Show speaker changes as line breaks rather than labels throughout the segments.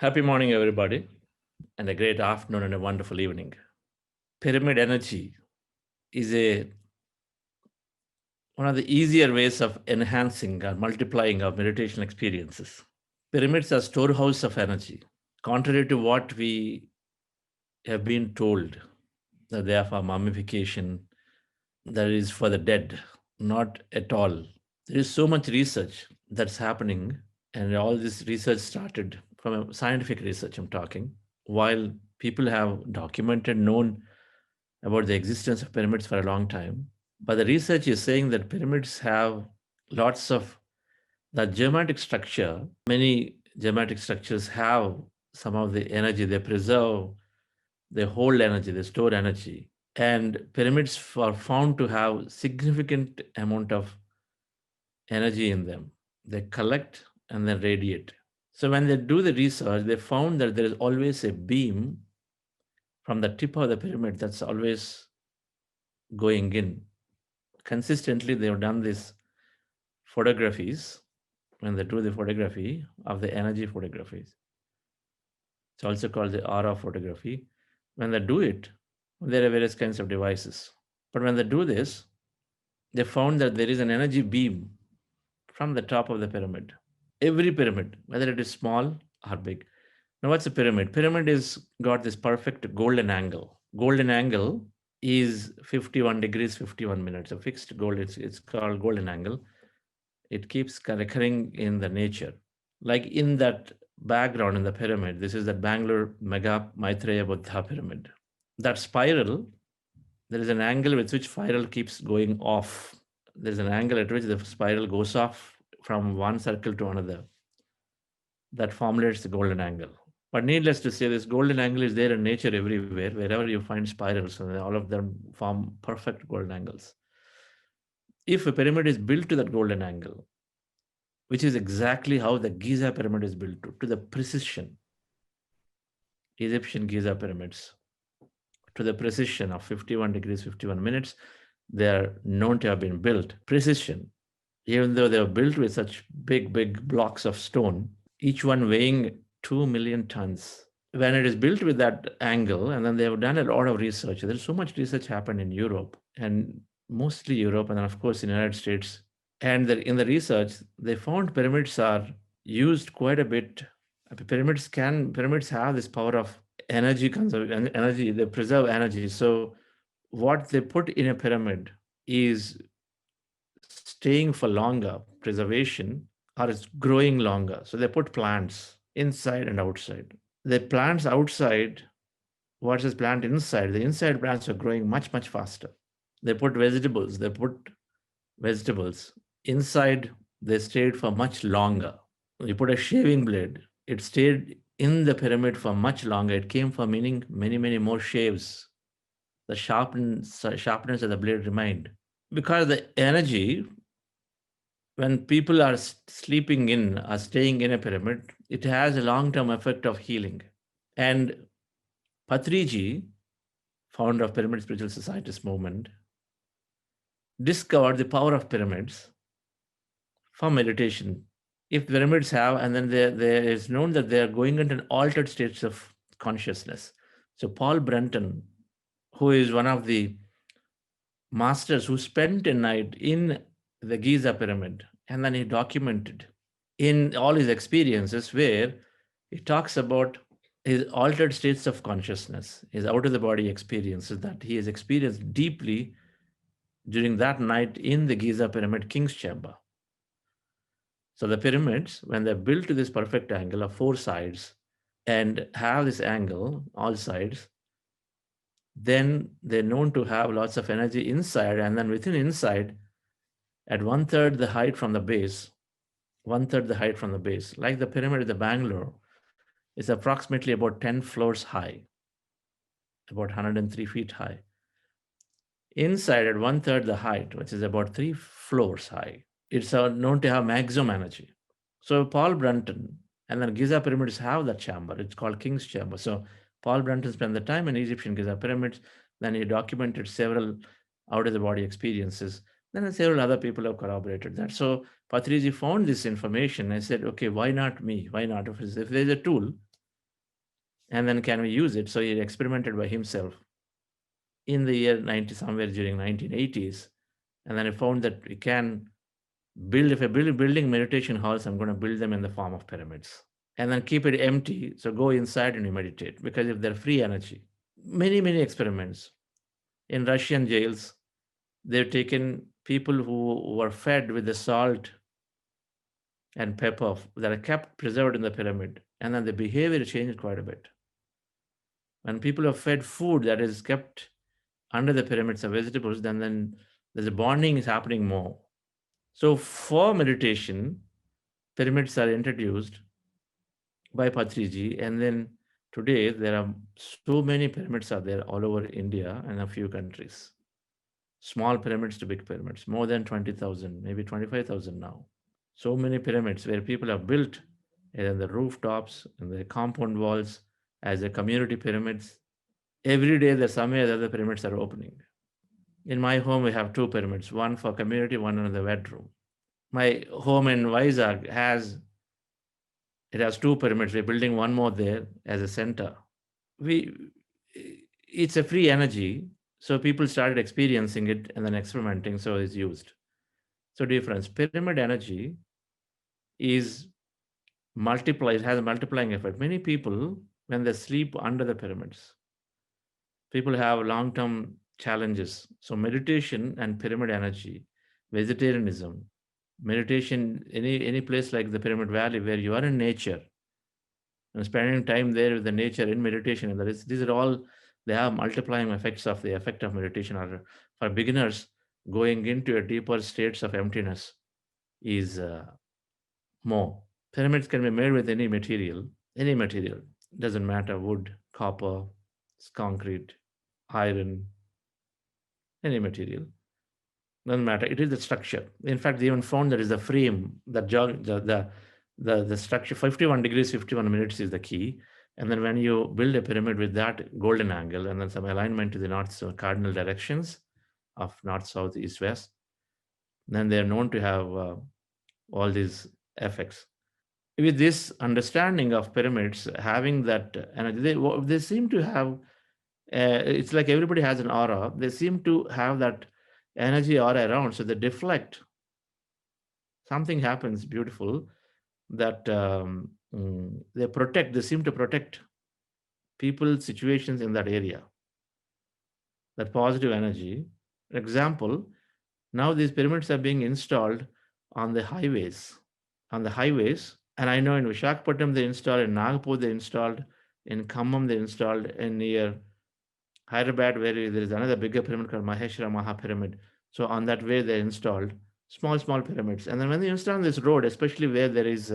Happy morning, everybody, and a great afternoon and a wonderful evening. Pyramid energy is one of the easier ways of enhancing or multiplying our meditation experiences. Pyramids are storehouse of energy. Contrary to what we have been told, that they are for mummification, that is for the dead, not at all. There is so much research that's happening, and all this research started from a scientific research, I'm talking, while people have documented, known about the existence of pyramids for a long time. But the research is saying that pyramids have lots of the geometric structure. Many geometric structures have some of the energy. They preserve, they hold energy, they store energy. And pyramids are found to have significant amount of energy in them. They collect and then radiate. So when they do the research, they found that there is always a beam from the tip of the pyramid that's always going in. Consistently, they've done these photographies. When they do the photography of the energy photographies, it's also called the aura photography. When they do it, there are various kinds of devices. But when they do this, they found that there is an energy beam from the top of the pyramid. Every pyramid, whether it is small or big. Now, what's a pyramid? Pyramid is got this perfect golden angle. Golden angle is 51 degrees, 51 minutes. A fixed gold, it's called golden angle. It keeps recurring in the nature. Like in that background in the pyramid, this is the Bangalore Mega Maitreya Buddha pyramid. That spiral, there is an angle with which spiral keeps going off. There's an angle at which the spiral goes off from one circle to another. That formulates the golden angle. But needless to say, this golden angle is there in nature everywhere. Wherever you find spirals, and all of them form perfect golden angles. If a pyramid is built to that golden angle, which is exactly how the Giza pyramid is built to the precision, Egyptian Giza pyramids, to the precision of 51 degrees, 51 minutes, they are known to have been built. Precision, even though they were built with such big, big blocks of stone, each one weighing 2 million tons. When it is built with that angle, and then they have done a lot of research, there's so much research happened in Europe, and mostly Europe, and then of course in the United States. And in the research, they found pyramids are used quite a bit. Pyramids have this power of energy conservation, energy, they preserve energy. So what they put in a pyramid is staying for longer, preservation, or it's growing longer. So they put plants inside and outside. The plants outside versus plant inside, the inside plants are growing much, much faster. They put vegetables inside, they stayed for much longer. You put a shaving blade, it stayed in the pyramid for much longer. It came for meaning many, many more shaves. The sharpness of the blade remained. Because the energy, when people are sleeping in or staying in a pyramid, it has a long-term effect of healing. And Patriji, founder of Pyramid Spiritual Societies movement, discovered the power of pyramids for meditation. If pyramids have, and then there is known that they are going into an altered states of consciousness. So Paul Brenton, who is one of the masters who spent a night in the Giza pyramid, and then he documented in all his experiences where he talks about his altered states of consciousness, his out of the body experiences that he has experienced deeply during that night in the Giza pyramid king's chamber. So the pyramids, when they're built to this perfect angle of four sides and have this angle, all sides, then they're known to have lots of energy inside, and then within inside, at one third the height from the base, like the pyramid at the Bangalore, is approximately about 10 floors high, about 103 feet high. Inside, at one third the height, which is about 3 floors high, it's known to have maximum energy. So Paul Brunton, and then Giza pyramids have that chamber. It's called King's Chamber. So Paul Brunton spent the time in Egyptian Giza pyramids. Then he documented several out-of-the-body experiences. Then several other people have corroborated that. So Patriji found this information and said, okay, why not me? Why not? If there's a tool, And then can we use it? So he experimented by himself in the year 90, somewhere during 1980s. And then I found that we can build, if I building meditation halls, I'm going to build them in the form of pyramids. And then keep it empty. So go inside and you meditate, because if they're free energy. Many experiments. In Russian jails, they've taken people who were fed with the salt and pepper that are kept preserved in the pyramid, and then the behavior changed quite a bit. When people are fed food that is kept under the pyramids of vegetables, then there's a bonding is happening more. So for meditation, pyramids are introduced by Patriji, and then today there are so many pyramids are there all over India and a few countries. Small pyramids to big pyramids, more than 20,000, maybe 25,000 now. So many pyramids where people have built in the rooftops and the compound walls as a community pyramids. Every day there's somewhere the other pyramids are opening. In my home, we have two pyramids, one for community, one in the bedroom. My home in Vizag has two pyramids. We're building one more there as a center. We it's a free energy, so people started experiencing it and then experimenting, so it's used. So difference. Pyramid energy is multiplies, has a multiplying effect. Many people, when they sleep under the pyramids, people have long-term challenges. So meditation and pyramid energy, vegetarianism, meditation, any place like the Pyramid Valley where you are in nature and spending time there with the nature in meditation, and these are all, they have multiplying effects of the effect of meditation. Or for beginners, going into a deeper states of emptiness is more. Pyramids can be made with any material. Doesn't matter, wood, copper, concrete, iron, any material. Doesn't matter. It is the structure. In fact, they even found that is the frame, the structure. 51 degrees, 51 minutes is the key. And then when you build a pyramid with that golden angle and then some alignment to the north, so cardinal directions of north, south, east, west, then they are known to have all these effects. With this understanding of pyramids, having that energy, they seem to have, it's like everybody has an aura. They seem to have that energy aura around, so they deflect. Something happens beautiful that they seem to protect people, situations in that area, that positive energy. Example, now these pyramids are being installed on the highways. And I know in Visakhapatnam they installed, in Nagpur they installed, in Khammam they installed, in near Hyderabad where there is another bigger pyramid called Maheshwara Maha Pyramid. So on that way they installed small pyramids. And then when they install on this road, especially where there is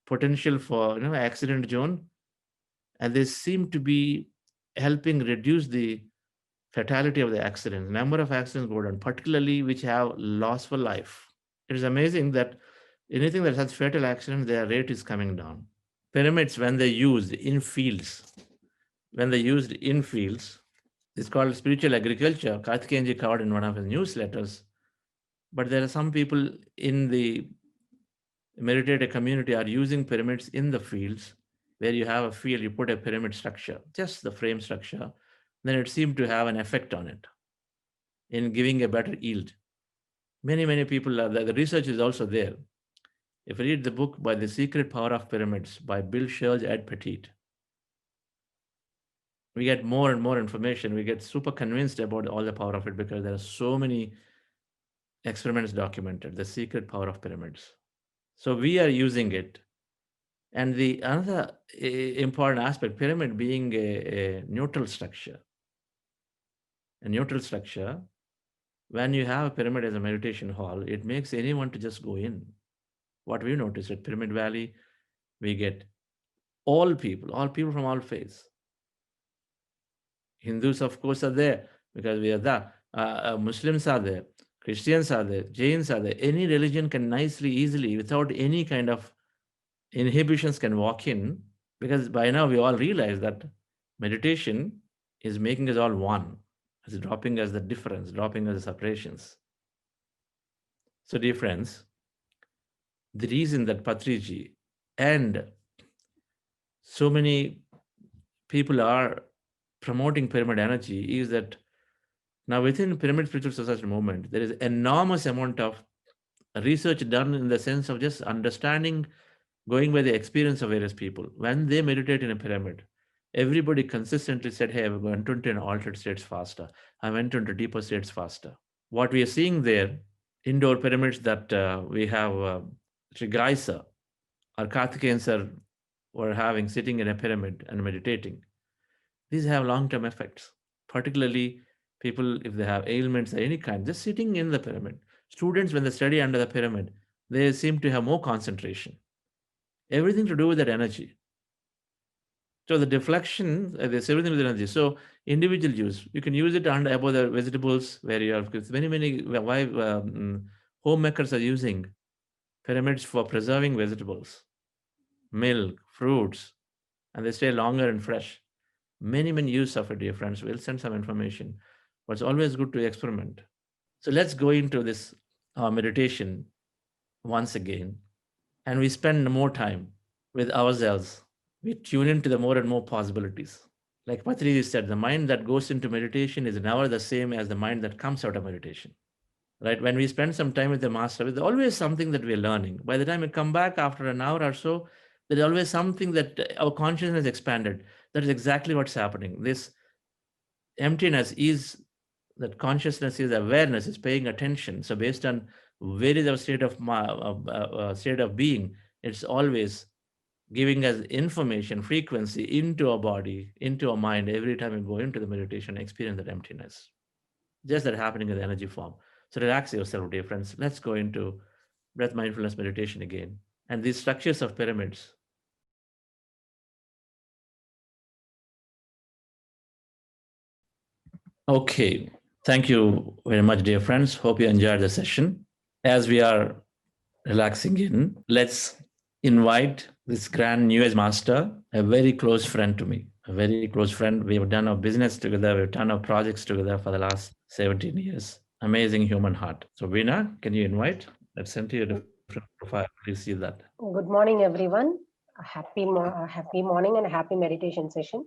potential for accident zone, and they seem to be helping reduce the fatality of the accidents. Number of accidents go down, particularly which have loss for life. It is amazing that anything that has fatal accident, their rate is coming down. Pyramids, when they used in fields, it's called spiritual agriculture. Karthikeyanji covered in one of his newsletters. But there are some people in the meditative community are using pyramids in the fields, where you have a field, you put a pyramid structure, just the frame structure, then it seemed to have an effect on it in giving a better yield. Many people are there. The research is also there. If you read the book by The Secret Power of Pyramids by Bill Sherge Ed Petit, we get more and more information. We get super convinced about all the power of it because there are so many experiments documented. The secret power of pyramids. So we are using it. And the another important aspect, pyramid being a neutral structure. A neutral structure, when you have a pyramid as a meditation hall, it makes anyone to just go in. What we noticed at Pyramid Valley, we get all people from all faiths. Hindus, of course, are there because we are there. Muslims are there. Christians are there. Jains are there. Any religion can nicely, easily, without any kind of inhibitions, can walk in, because by now we all realize that meditation is making us all one. It's dropping us the difference, dropping us the separations. So, dear friends, the reason that Patriji and so many people are promoting pyramid energy is that now within pyramid spiritual society movement, there is enormous amount of research done in the sense of just understanding, going by the experience of various people. When they meditate in a pyramid, everybody consistently said, hey, I went into an altered states faster. I went into deeper states faster. What we are seeing there, indoor pyramids that we have, Sri Gaisa or Karthikeyans were having sitting in a pyramid and meditating. These have long-term effects, particularly people if they have ailments of any kind, just sitting in the pyramid. Students, when they study under the pyramid, they seem to have more concentration. Everything to do with that energy. So the deflection, there's everything with energy. So individual use, you can use it under above the vegetables where you have many why homemakers are using pyramids for preserving vegetables, milk, fruits, and they stay longer and fresh. Many use of it, dear friends. We'll send some information, but it's always good to experiment. So let's go into this meditation once again, and we spend more time with ourselves. We tune into the more and more possibilities. Like Patrice said, the mind that goes into meditation is never the same as the mind that comes out of meditation. Right? When we spend some time with the master, there's always something that we're learning. By the time we come back after an hour or so, there's always something that our consciousness expanded. That is exactly what's happening. This emptiness is that consciousness is awareness, is paying attention. So based on where is our state of being, it's always giving us information, frequency into our body, into our mind every time we go into the meditation, experience that emptiness. Just that happening in the energy form. So relax yourself, dear friends. Let's go into breath mindfulness meditation again. And these structures of pyramids. Okay. Thank you very much, dear friends. Hope you enjoyed the session. As we are relaxing in, let's invite this grand new age master, a very close friend to me, a very close friend. We have done our business together, we've done our projects together for the last 17 years. Amazing human heart. So, Veena, can you invite? I've sent you a different profile. Please see that.
Good morning, everyone. Happy morning and a happy meditation session.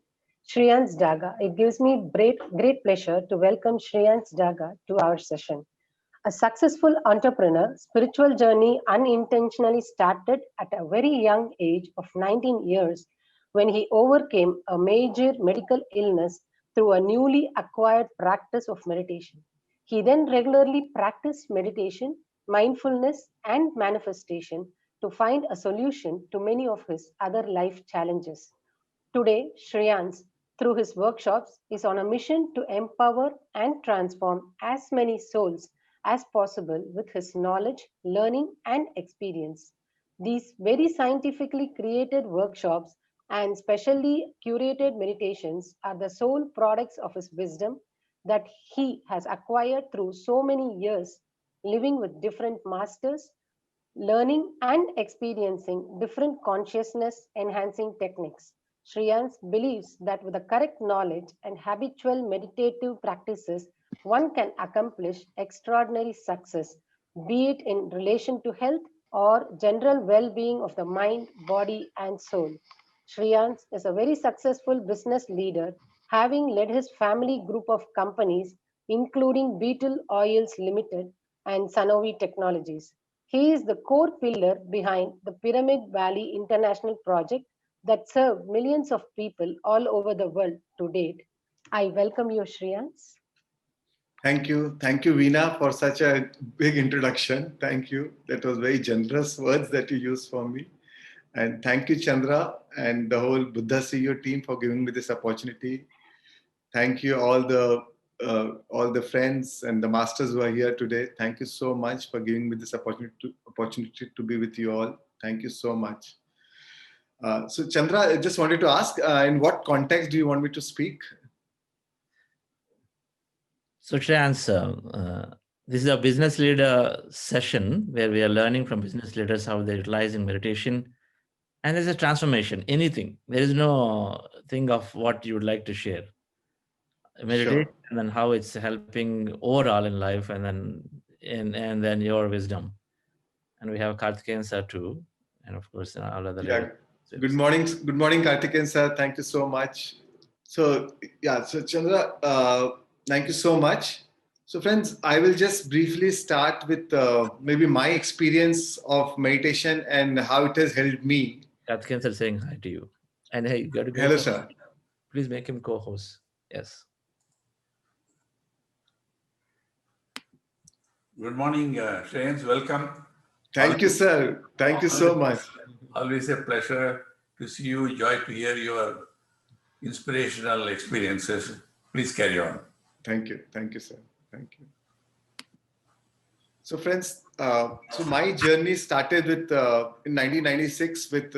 Shreyan's Daga. It gives me great pleasure to welcome Shreyan's Daga to our session. A successful entrepreneur, spiritual journey unintentionally started at a very young age of 19 years when he overcame a major medical illness through a newly acquired practice of meditation. He then regularly practiced meditation, mindfulness, and manifestation to find a solution to many of his other life challenges. Today, Shreyans, through his workshops, is on a mission to empower and transform as many souls as possible with his knowledge, learning, and experience. These very scientifically created workshops and specially curated meditations are the sole products of his wisdom that he has acquired through so many years living with different masters, learning and experiencing different consciousness enhancing techniques. Shreyans believes that with the correct knowledge and habitual meditative practices, one can accomplish extraordinary success, be it in relation to health or general well being of the mind, body, and soul. Shreyans is a very successful business leader, having led his family group of companies, including Beetle Oils Limited and Sanofi Technologies. He is the core pillar behind the Pyramid Valley International Project that served millions of people all over the world to date. I welcome you, Shreyans.
Thank you. Thank you, Veena, for such a big introduction. Thank you. That was very generous words that you used for me. And thank you, Chandra, and the whole Buddha CEO team for giving me this opportunity. Thank you, all the friends and the masters who are here today. Thank you so much for giving me this opportunity to be with you all. Thank you so much. So, Chandra, I just wanted to ask, in what context do you want me to speak?
So, Shreyans, this is a business leader session where we are learning from business leaders how they're utilizing meditation. And there's a transformation, anything. There is no thing of what you would like to share. Meditation,
Sure.
and then how it's helping overall in life, and then your wisdom. And we have Karthikeyan sir too, and of course all other
Yeah.
leaders.
Good morning, Karthikeyan sir. Thank you so much. So yeah, so Chandra, thank you so much. So friends, I will just briefly start with maybe my experience of meditation and how it has helped me.
Katkin sir saying hi to you. And hey, you got to go
Hello,
host.
sir.
Please make him co-host. Yes.
Good morning, Shreyans. Welcome.
Thank you, sir. Thank you so much.
Always a pleasure to see you. Joy to hear your inspirational experiences. Please carry on.
Thank you. Thank you, sir. Thank you. So friends, so my journey started with in 1996 with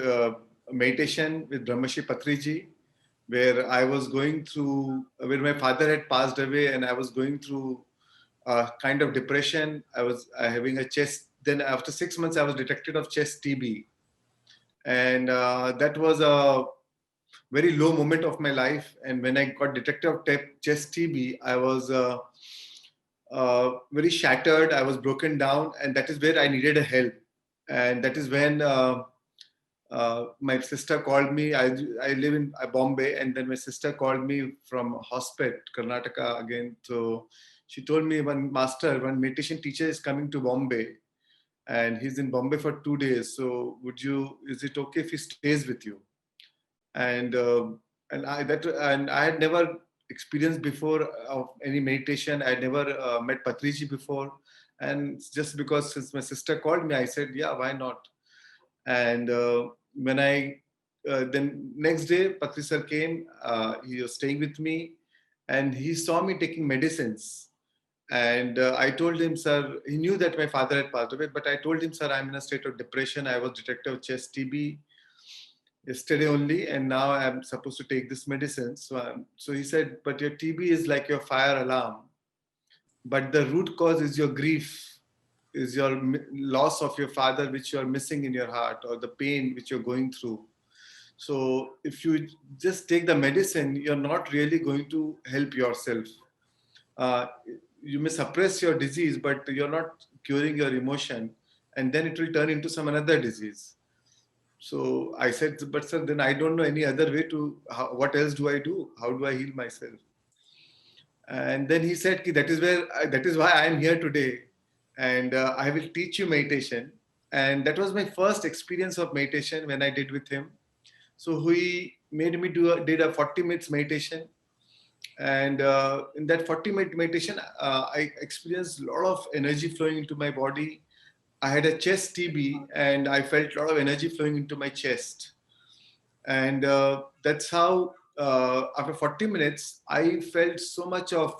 meditation with Brahmashi Patriji, where I was going through, where my father had passed away and I was going through a kind of depression. I was having a chest, then after 6 months I was detected of chest TB. And that was a very low moment of my life. And when I got detected of chest TB, I was very shattered. I was broken down, and that is where I needed a help. And that is when my sister called me. I live in Bombay, and then my sister called me from hospital, Karnataka again. So she told me one meditation teacher is coming to Bombay, and he's in Bombay for 2 days. So is it okay if he stays with you? And I had never experienced before of any meditation. I had never met Patriji before, and just because since my sister called me, I said, yeah, why not? And when I then next day, Patri sir came. He was staying with me, and he saw me taking medicines. And I told him, sir, he knew that my father had passed away, but I told him, sir, I'm in a state of depression. I was detected with chest TB yesterday only, and now I'm supposed to take this medicine. So he said, but your TB is like your fire alarm, but the root cause is your grief, is your loss of your father, which you are missing in your heart, or the pain which you're going through. So if you just take the medicine, you're not really going to help yourself. Uh, you may suppress your disease, but you're not curing your emotion, and then it will turn into some another disease. So I said, but sir, then I don't know any other way to, what else do I do? How do I heal myself? And then he said, that is why I am here today. And I will teach you meditation. And that was my first experience of meditation when I did with him. So he made me did a 40 minutes meditation. And in that 40-minute meditation, I experienced a lot of energy flowing into my body. I had a chest TB, and I felt a lot of energy flowing into my chest. And that's how, after 40 minutes, I felt so much of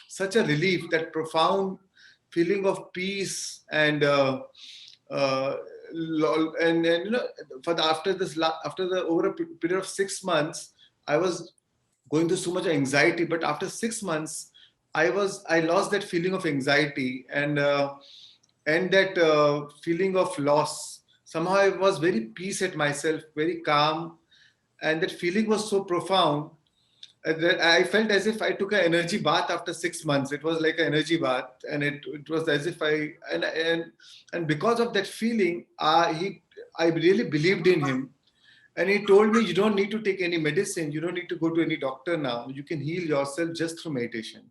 such a relief, that profound feeling of peace and uh, and you know, after the over a period of 6 months, I was going through so much anxiety. But after 6 months, I lost that feeling of anxiety, and that feeling of loss. Somehow I was very peace at myself, very calm, and that feeling was so profound that I felt as if I took an energy bath after 6 months. It was like an energy bath, and it was as if and because of that feeling, I really believed in him, and he told me, you don't need to take any medicine, you don't need to go to any doctor now. You can heal yourself just through meditation.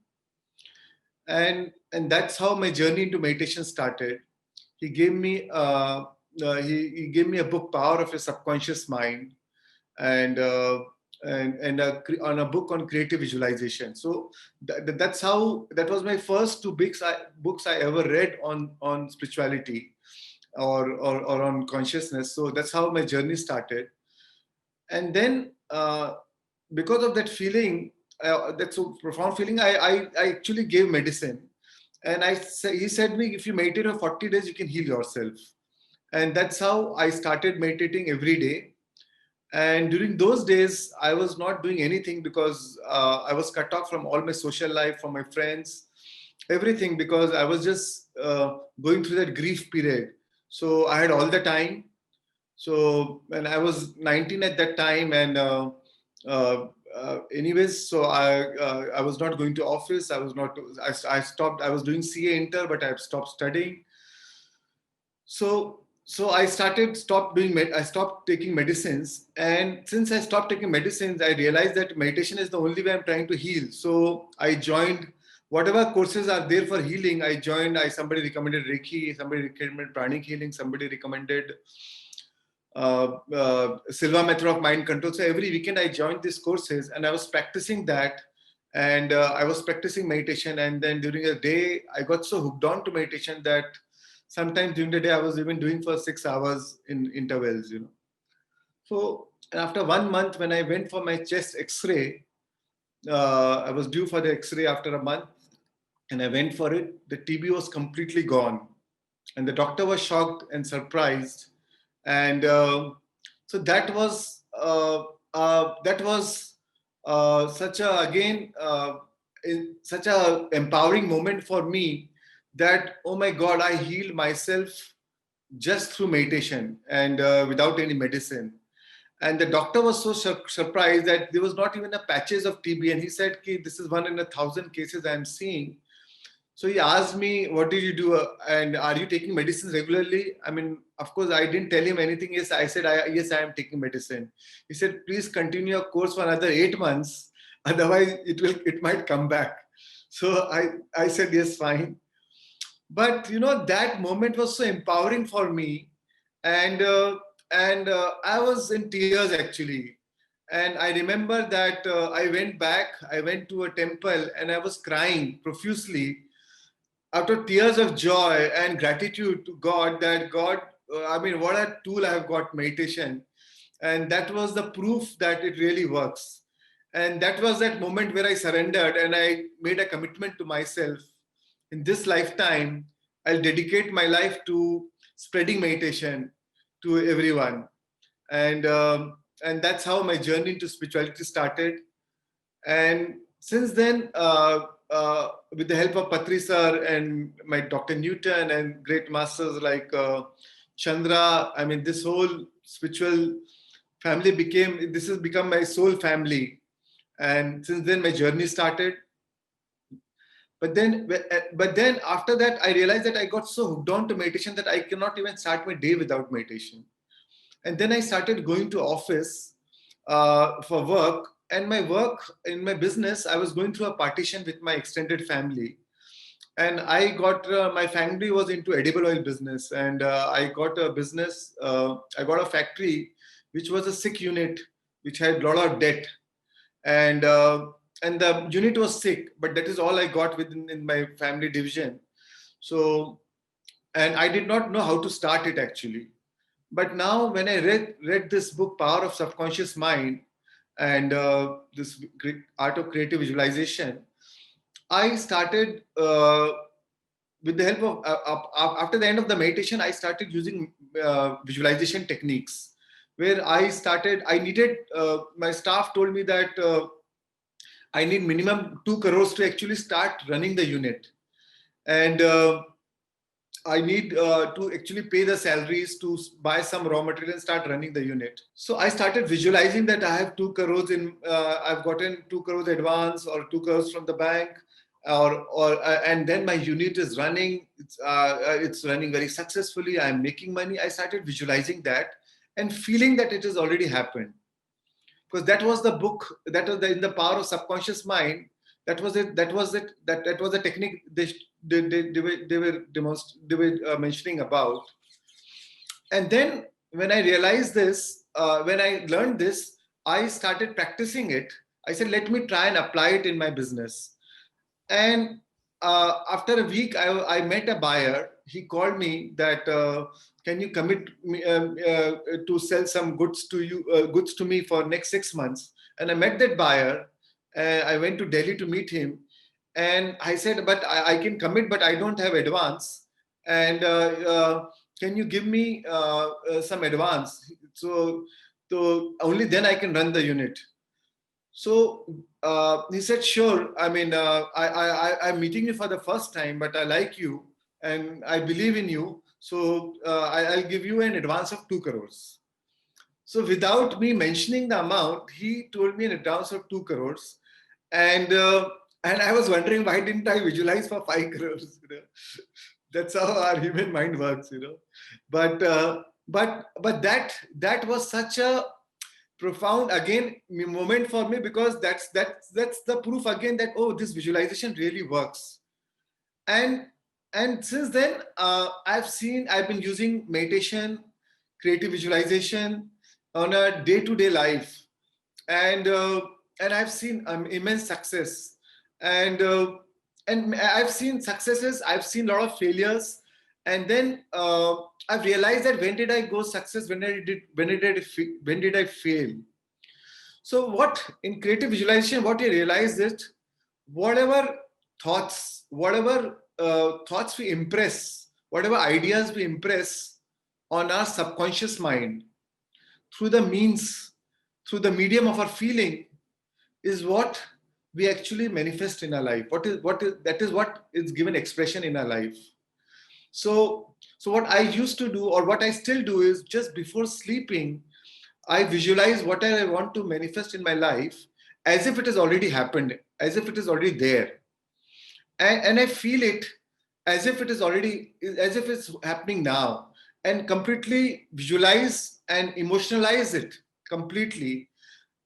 And that's how my journey into meditation started. He gave me he gave me a book, Power of Your Subconscious Mind, and on a book on creative visualization. So that's how, that was my first two books I ever read on spirituality, or on consciousness. So that's how my journey started. And then because of that feeling, that so profound feeling, I actually gave medicine. And he said me, if you meditate for 40 days, you can heal yourself. And that's how I started meditating every day. And during those days, I was not doing anything, because I was cut off from all my social life, from my friends, everything, because I was just going through that grief period. So I had all the time. So when I was 19 at that time, and anyways, so I was not going to office. I stopped. I was doing CA Inter, but I stopped studying. So so I stopped taking medicines. And since I stopped taking medicines, I realized that meditation is the only way I'm trying to heal. So I joined whatever courses are there for healing. Somebody recommended Reiki, somebody recommended pranic healing, somebody recommended Silva method of mind control. So every weekend I joined these courses and I was practicing that. And I was practicing meditation. And then during a day, I got so hooked on to meditation that sometimes during the day, I was even doing for 6 hours in intervals, So after 1 month, when I went for my chest X-ray, I was due for the X-ray after a month, and I went for it. The TB was completely gone, and the doctor was shocked and surprised. And so that was such a empowering moment for me, that, oh my God, I healed myself just through meditation and without any medicine. And the doctor was so surprised that there was not even a patches of TB. And he said, this is 1 in 1,000 cases I'm seeing. So he asked me, what did you do? And are you taking medicines regularly? I mean, of course, I didn't tell him anything. Yes, I said, yes, I am taking medicine. He said, please continue your course for another 8 months. Otherwise, it might come back. So I said, yes, fine. But, that moment was so empowering for me. And I was in tears, actually. And I remember that I went to a temple and I was crying profusely out of tears of joy and gratitude to God, that God, what a tool I have got, meditation. And that was the proof that it really works. And that was that moment where I surrendered and I made a commitment to myself. In this lifetime, I'll dedicate my life to spreading meditation to everyone. And that's how my journey into spirituality started. And since then, with the help of Patri sir and my Dr. Newton and great masters like Chandra, this whole spiritual family this has become my soul family. And since then, my journey started. But then after that, I realized that I got so hooked on to meditation that I cannot even start my day without meditation. And then I started going to office for work. And my work in my business, I was going through a partition with my extended family. And I got, my family was into edible oil business. And I got a business, I got a factory, which was a sick unit, which had a lot of debt. And the unit was sick, but that is all I got in my family division. So, and I did not know how to start it, actually. But now when I read this book, Power of Subconscious Mind, and this Art of Creative Visualization, I started, with the help of, after the end of the meditation, I started using visualization techniques, where my staff told me that I need minimum 2 crores to actually start running the unit. And I need to actually pay the salaries to buy some raw material and start running the unit. So I started visualizing that I have 2 crores I've gotten 2 crores advance or 2 crores from the bank, and then my unit is running. It's running very successfully. I'm making money. I started visualizing that and feeling that it has already happened. Because that was the book, in the Power of Subconscious Mind. That was it. That was the technique they were mentioning about. And then when I realized this, when I learned this, I started practicing it. I said, let me try and apply it in my business. And after a week, I met a buyer. He called me that, can you commit me, to sell some goods to me for next 6 months? And I met that buyer. I went to Delhi to meet him. And I said, but I can commit, but I don't have advance. And can you give me some advance? So only then I can run the unit. So he said, sure. I'm meeting you for the first time, but I like you and I believe in you. So I'll give you an advance of 2 crores. So without me mentioning the amount, he told me an advance of 2 crores. And I was wondering, why didn't I visualize for 5 crores? That's how our human mind works, But that was such a profound again moment for me, because that's the proof again that, oh, this visualization really works. And since then, I've been using meditation, creative visualization on a day-to-day life, and I've seen immense success, and I've seen successes, I've seen a lot of failures, and then I've realized that when did I go success, when did I fail. So what in creative visualization, what you realize is, whatever thoughts we impress, whatever ideas we impress on our subconscious mind through the medium of our feeling, is what we actually manifest in our life. That is what is given expression in our life. So what I used to do, or what I still do, is just before sleeping, I visualize what I want to manifest in my life as if it has already happened, as if it is already there. And I feel it as if it is already, as if it's happening now, and completely visualize and emotionalize it completely.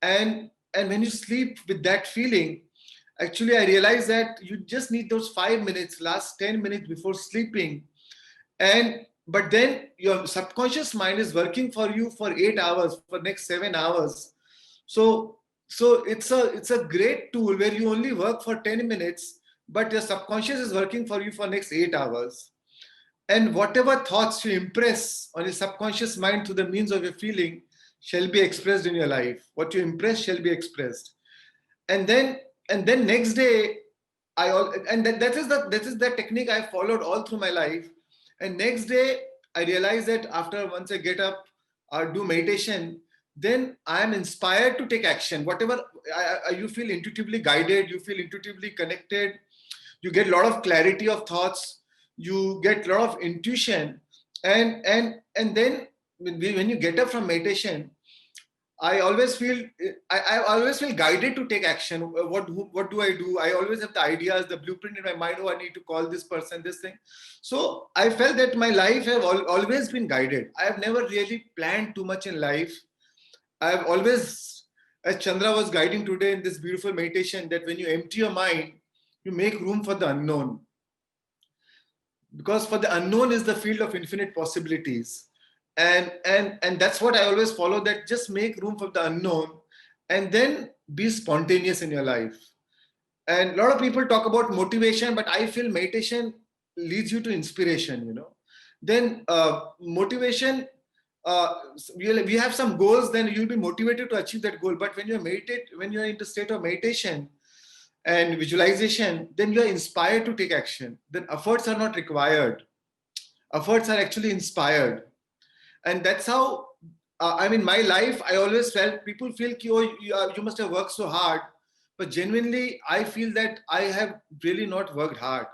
And when you sleep with that feeling, actually I realize that you just need those 5 minutes, last 10 minutes before sleeping. But then your subconscious mind is working for you for 8 hours, for next 7 hours. So it's a great tool where you only work for 10 minutes, but your subconscious is working for you for next 8 hours. And whatever thoughts you impress on your subconscious mind through the means of your feeling shall be expressed in your life. What you impress shall be expressed. And then next day, that is the technique I followed all through my life. And next day, I realized that once I get up or do meditation, then I am inspired to take action. Whatever you feel intuitively guided, you feel intuitively connected, you get a lot of clarity of thoughts, you get a lot of intuition, and then when you get up from meditation, I always feel guided to take action. What do I do? I always have the ideas, the blueprint in my mind. Oh, I need to call this person, this thing. So I felt that my life have always been guided. I have never really planned too much in life. I have always, as Chandra was guiding today in this beautiful meditation, that when you empty your mind, you make room for the unknown. Because for the unknown is the field of infinite possibilities. And that's what I always follow, that just make room for the unknown and then be spontaneous in your life. And a lot of people talk about motivation, but I feel meditation leads you to inspiration, Then motivation, we have some goals, then you'll be motivated to achieve that goal. But when you're in the state of meditation and visualization, then you're inspired to take action. Then efforts are not required. Efforts are actually inspired. And that's how, my life, I always felt people feel, oh, you must have worked so hard. But genuinely, I feel that I have really not worked hard.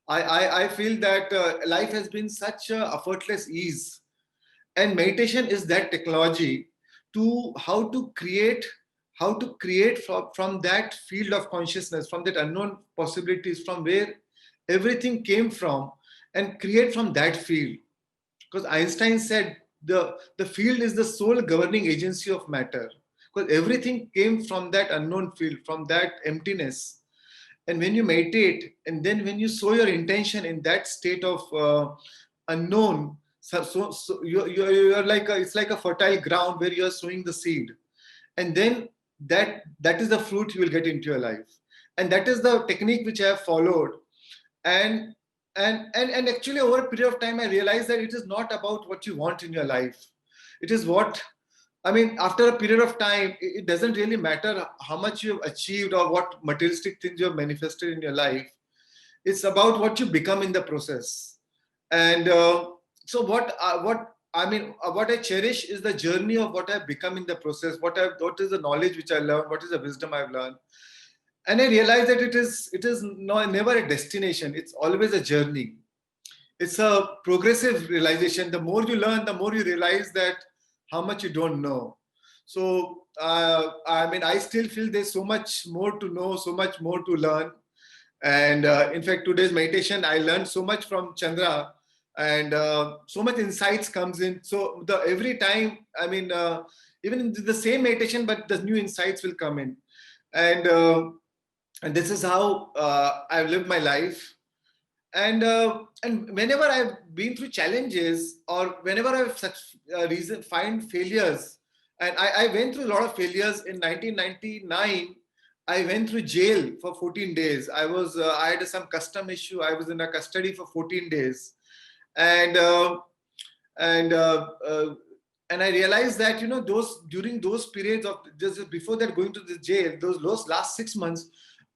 I feel that life has been such a effortless ease. And meditation is that technology to how to create from that field of consciousness, from that unknown possibilities, from where everything came from, and create from that field. Because Einstein said the field is the sole governing agency of matter, because everything came from that unknown field, from that emptiness. And when you meditate, and then when you sow your intention in that state of unknown, so you're like it's like a fertile ground where you're sowing the seed, and then that is the fruit you will get into your life. And that is the technique which I have followed. And actually over a period of time, I realized that it is not about what you want in your life. It is after a period of time, it doesn't really matter how much you have achieved or what materialistic things you have manifested in your life. It's about what you become in the process. And so what I cherish is the journey of what I've become in the process, what is the knowledge which I learned, what is the wisdom I've learned. And I realized that it is never a destination. It's always a journey. It's a progressive realization. The more you learn, the more you realize that how much you don't know. So, I still feel there's so much more to know, so much more to learn. And in fact, today's meditation, I learned so much from Chandra, and so much insights comes in. So every time, I mean, even in the same meditation, but the new insights will come in. And this is how I've lived my life. And whenever I've been through challenges, or whenever I've such find failures, and I went through a lot of failures. In 1999, I went through jail for 14 days. I had some custom issue. I was in a custody for 14 days, and and uh, uh, and I realized that, you know, during those periods of just before that going to the jail, those last 6 months,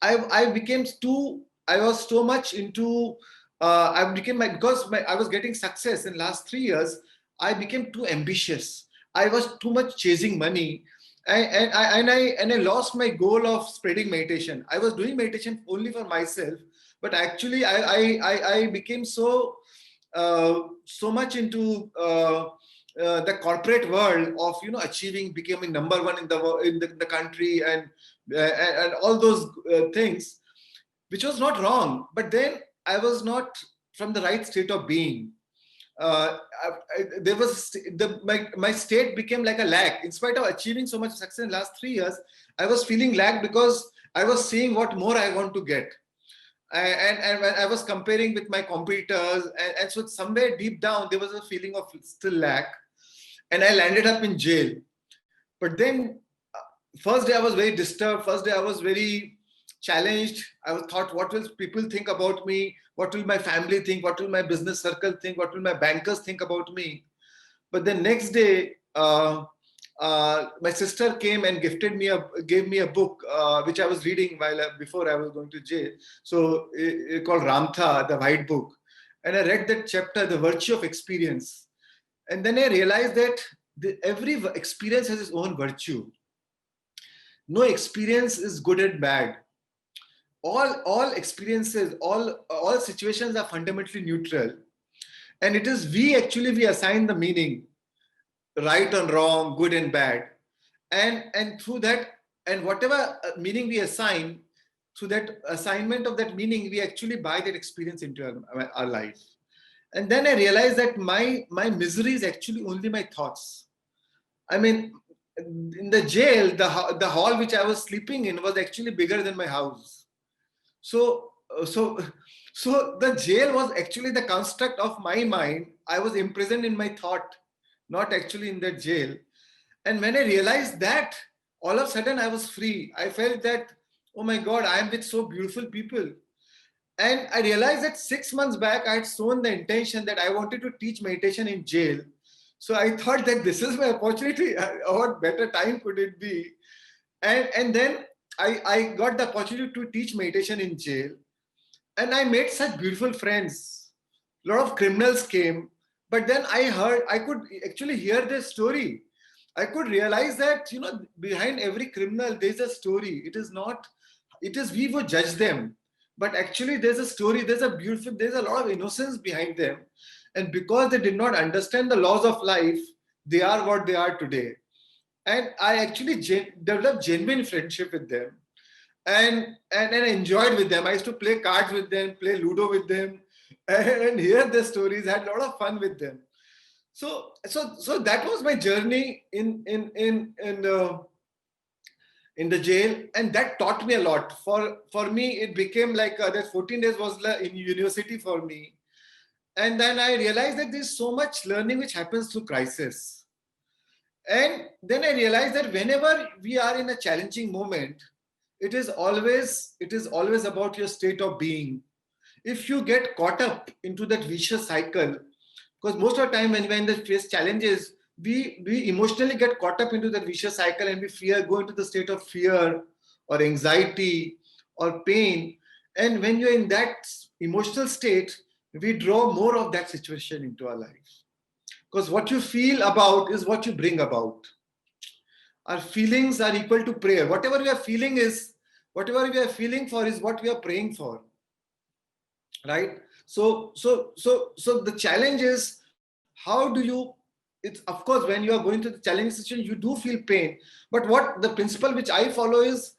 I became too. I was so much into. I became I was getting success in last 3 years. I became too ambitious. I was too much chasing money, and I lost my goal of spreading meditation. I was doing meditation only for myself, but actually I became so much into the corporate world of, you know, achieving, becoming number one in the country, and all those things, which was not wrong. But then I was not from the right state of being. There was my state became like a lag. In spite of achieving so much success in the last 3 years, I was feeling lag because I was seeing what more I want to get. And when I was comparing with my competitors, and so somewhere deep down there was a feeling of still lack, and I landed up in jail. But then first day I was very disturbed. First day I was very challenged. I was thought, what will people think about me? What will my family think? What will my business circle think? What will my bankers think about me? But the next day, my sister came and gave me a book which I was reading before I was going to jail. So it called Ramtha, the White Book, and I read that chapter, The Virtue of Experience, and then I realized that every experience has its own virtue. No experience is good and bad. All experiences, all situations are fundamentally neutral, and it is we assign the meaning, right and wrong, good and bad, and through that, and whatever meaning we assign, through that assignment of that meaning, we actually buy that experience into our life. And then I realized that my misery is actually only my thoughts. I mean, in the jail, the hall which I was sleeping in was actually bigger than my house. So the jail was actually the construct of my mind. I was imprisoned in my thought, not actually in that jail. And when I realized that, all of a sudden I was free. I felt that, oh my God, I am with so beautiful people. And I realized that 6 months back, I had shown the intention that I wanted to teach meditation in jail. So I thought that this is my opportunity. What better time could it be? And then I got the opportunity to teach meditation in jail. And I made such beautiful friends. A lot of criminals came. But then I could actually hear their story. I could realize that, you know, behind every criminal, there's a story. It is we who judge them. But actually there's a story, there's a lot of innocence behind them. And because they did not understand the laws of life, they are what they are today. And I actually developed genuine friendship with them, and I enjoyed with them. I used to play cards with them, play Ludo with them, and hear their stories. Had a lot of fun with them. So that was my journey in the jail, and that taught me a lot. For me, it became like that 14 days was in university for me. And then I realized that there's so much learning which happens through crisis. And then I realized that whenever we are in a challenging moment, it is always about your state of being. If you get caught up into that vicious cycle, because most of the time when we face challenges, we emotionally get caught up into that vicious cycle, and we go into the state of fear or anxiety or pain. And when you're in that emotional state, we draw more of that situation into our life. Because what you feel about is what you bring about. Our feelings are equal to prayer. Whatever we are feeling for is what we are praying for. Right? So the challenge is, how do you, it's of course when you are going through the challenging situation, you do feel pain. But what the principle which I follow is,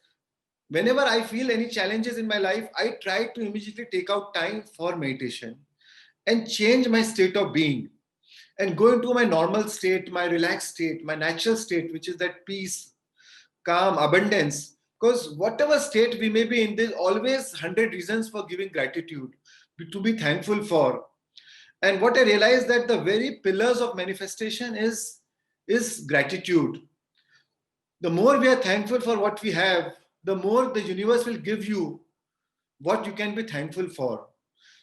Whenever I feel any challenges in my life, I try to immediately take out time for meditation and change my state of being and go into my normal state, my relaxed state, my natural state, which is that peace, calm, abundance. Because whatever state we may be in, there's always 100 reasons for giving gratitude, to be thankful for. And what I realized that the very pillars of manifestation is gratitude. The more we are thankful for what we have, the more the universe will give you what you can be thankful for.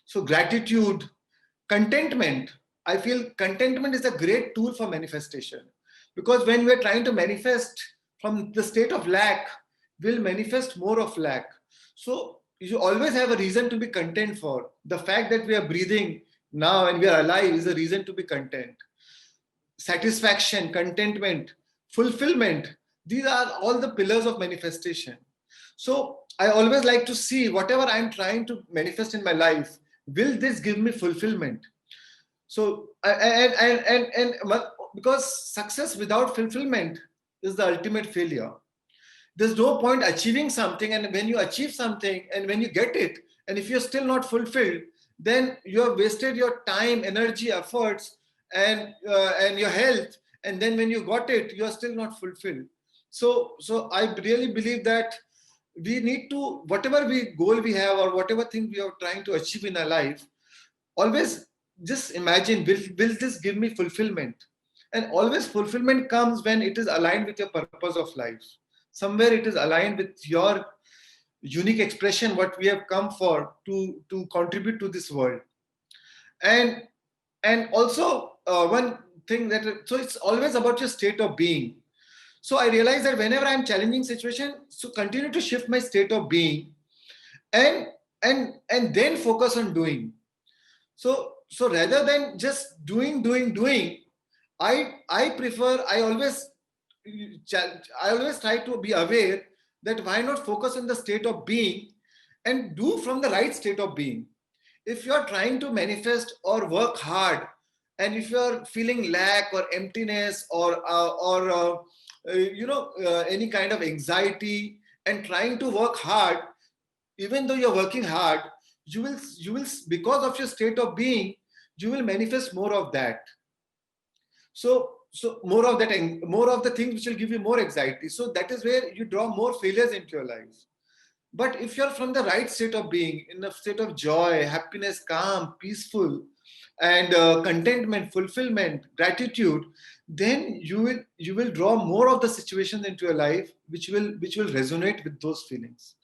So gratitude, contentment. I feel contentment is a great tool for manifestation, because when we're trying to manifest from the state of lack, we'll manifest more of lack. So you always have a reason to be content for. The fact that we are breathing now and we are alive is a reason to be content. Satisfaction, contentment, fulfillment, these are all the pillars of manifestation. So I always like to see whatever I'm trying to manifest in my life, will this give me fulfillment? So and because success without fulfillment is the ultimate failure. There's no point achieving something, and when you achieve something and when you get it, and if you're still not fulfilled, then you have wasted your time, energy, efforts, and your health, and then when you got it, you are still not fulfilled. So I really believe that we need to, whatever goal we have or whatever thing we are trying to achieve in our life, always just imagine, will this give me fulfillment? And always fulfillment comes when it is aligned with your purpose of life. Somewhere it is aligned with your unique expression, what we have come for to contribute to this world. And also one thing that, so it's always about your state of being. So I realize that whenever I'm challenging situation, so continue to shift my state of being and then focus on doing. So rather than just doing, I always try to be aware that why not focus on the state of being and do from the right state of being. If you're trying to manifest or work hard, and if you're feeling lack or emptiness or any kind of anxiety and trying to work hard, even though you're working hard, you will because of your state of being, you will manifest more of that. So more of that, more of the things which will give you more anxiety. So that is where you draw more failures into your lives. But if you're from the right state of being, in a state of joy, happiness, calm, peaceful, and contentment, fulfillment, gratitude, then you will draw more of the situations into your life which will resonate with those feelings.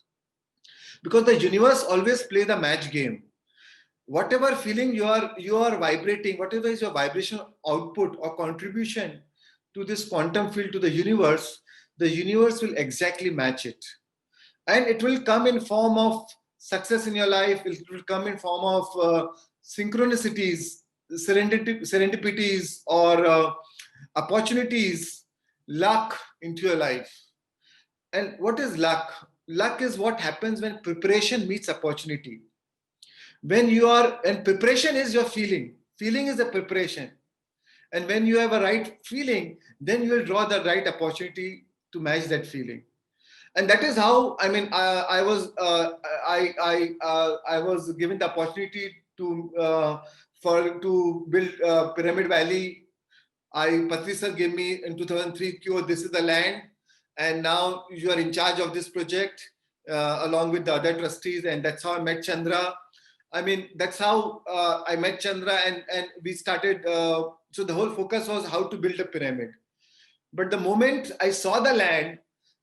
Because the universe always play the match game. Whatever feeling you are vibrating, whatever is your vibration output or contribution to this quantum field, to the universe will exactly match it. And it will come in form of success in your life. It will come in form of synchronicities, serendipities, or opportunities, luck into your life. And what is luck? Luck is what happens when preparation meets opportunity. And preparation is your feeling. Feeling is the preparation. And when you have a right feeling, then you will draw the right opportunity to match that feeling. And that is how, I mean, I was given the opportunity to build Pyramid Valley. Patri sir gave me in 2003, this is the land, and now you are in charge of this project along with the other trustees, and that's how I met Chandra. I mean, that's how I met Chandra, and we started. So the whole focus was how to build a pyramid. But the moment I saw the land,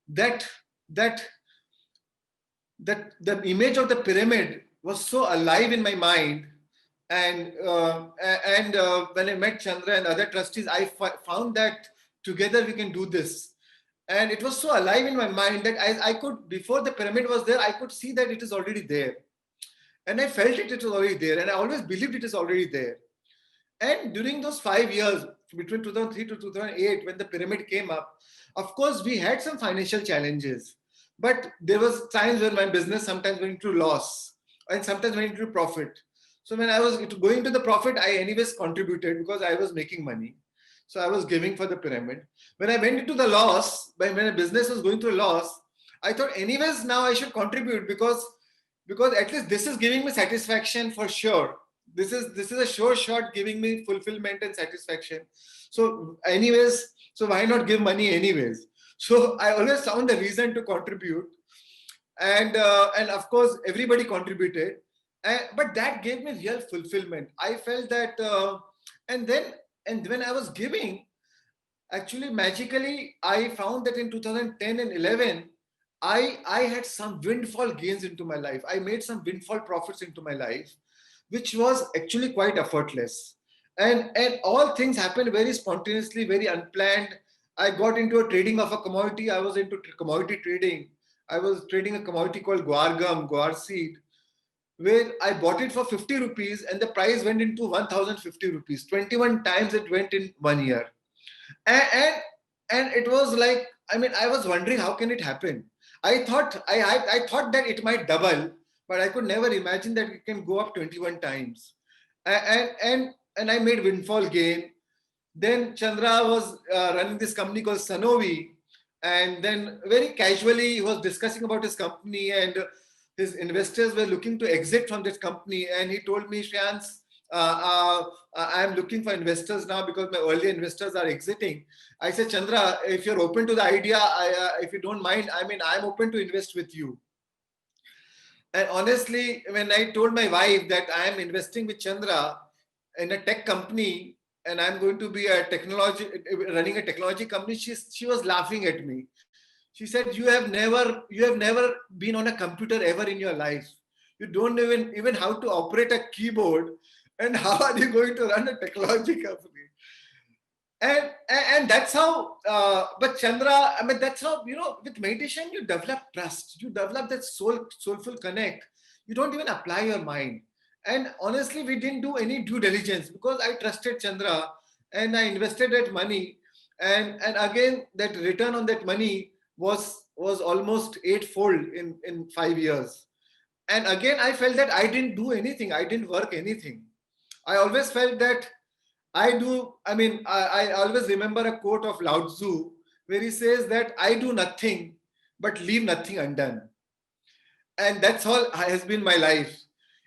that the image of the pyramid was so alive in my mind. And when I met Chandra and other trustees, I found that together we can do this. And it was so alive in my mind that I could, before the pyramid was there, I could see that it is already there. And I felt it was already there. And I always believed it is already there. And during those 5 years, between 2003 to 2008, when the pyramid came up, of course, we had some financial challenges. But there was times when my business sometimes went into loss and sometimes went into profit. So when I was going to the profit, I anyways contributed because I was making money. So I was giving for the pyramid. When I went into the loss, when a business was going through loss, I thought anyways now I should contribute because at least this is giving me satisfaction for sure. This is a sure shot giving me fulfillment and satisfaction. So anyways, so why not give money anyways? So I always found a reason to contribute, and of course everybody contributed, but that gave me real fulfillment. I felt that, and then and when I was giving, actually magically I found that in 2010 and 11 I had some windfall gains into my life. I made some windfall profits into my life, which was actually quite effortless, and all things happened very spontaneously, very unplanned. I got into a trading of a commodity. I was into commodity trading. I was trading a commodity called guar gum, guar seed, where I bought it for 50 rupees and the price went into 1050 rupees. 21 times it went in 1 year. And it was like, I mean, I was wondering how can it happen. I thought that it might double, but I could never imagine that it can go up 21 times. And I made windfall gain. Then Chandra was running this company called Sanovi, and then very casually he was discussing about his company, and his investors were looking to exit from this company, and he told me, Shreyans, I am looking for investors now because my earlier investors are exiting. I said, Chandra, if you're open to the idea, if you don't mind, I mean, I'm open to invest with you. And honestly, when I told my wife that I am investing with Chandra in a tech company and I'm going to be running a technology company, she was laughing at me. She said, you have never been on a computer ever in your life. You don't even how to operate a keyboard, and how are you going to run a technology company? And that's how, but Chandra, I mean, that's how, with meditation, you develop trust, you develop that soulful connect. You don't even apply your mind. And honestly, we didn't do any due diligence because I trusted Chandra and I invested that money. And again, that return on that money was almost eightfold in 5 years. And again, I felt that I didn't do anything. I didn't work anything. I always felt that I always remember a quote of Lao Tzu where he says that I do nothing but leave nothing undone. And that's all has been my life.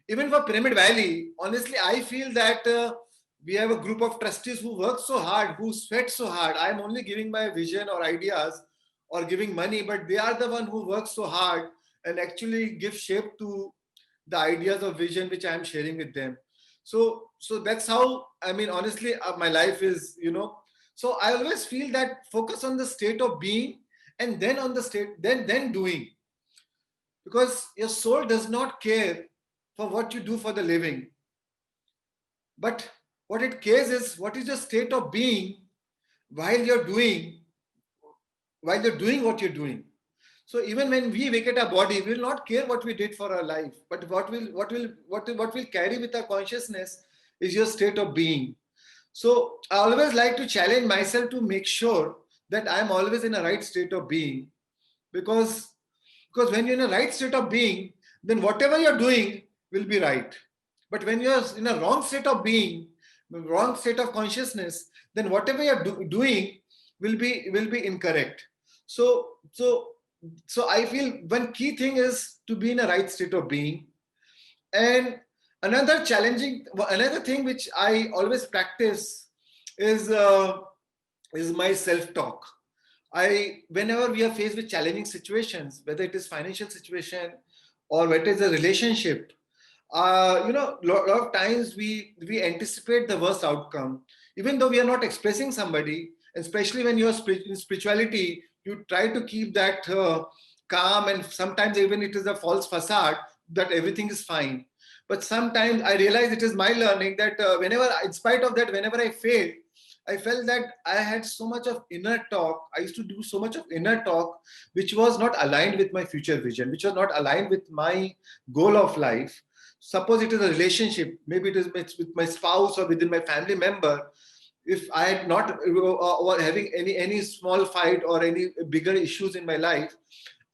Even for Pyramid Valley, honestly, I feel that we have a group of trustees who work so hard, who sweat so hard. I'm only giving my vision or ideas or giving money, but they are the one who work so hard and actually give shape to the ideas of vision which I'm sharing with them. So that's how, I mean, honestly, my life is, so I always feel that focus on the state of being and then on the state, then doing. Because your soul does not care for what you do for the living. But what it cares is what is your state of being while you're doing what you're doing. So even when we vacate our body, we will not care what we did for our life, but what will carry with our consciousness is your state of being. So I always like to challenge myself to make sure that I'm always in a right state of being, because when you're in a right state of being, then whatever you're doing will be right. But when you're in a wrong state of being, wrong state of consciousness, then whatever you're doing will be incorrect. So I feel one key thing is to be in a right state of being. And another thing which I always practice is my self-talk. Whenever we are faced with challenging situations, whether it is financial situation or whether it is a relationship, lot of times we anticipate the worst outcome, even though we are not expressing somebody. Especially when you are in spirituality, you try to keep that calm, and sometimes even it is a false facade that everything is fine. But sometimes I realize it is my learning that in spite of that, whenever I fail, I felt that I had so much of inner talk. I used to do so much of inner talk, which was not aligned with my future vision, which was not aligned with my goal of life. Suppose it is a relationship, maybe it is with my spouse or within my family member. If I had not or having any small fight or any bigger issues in my life,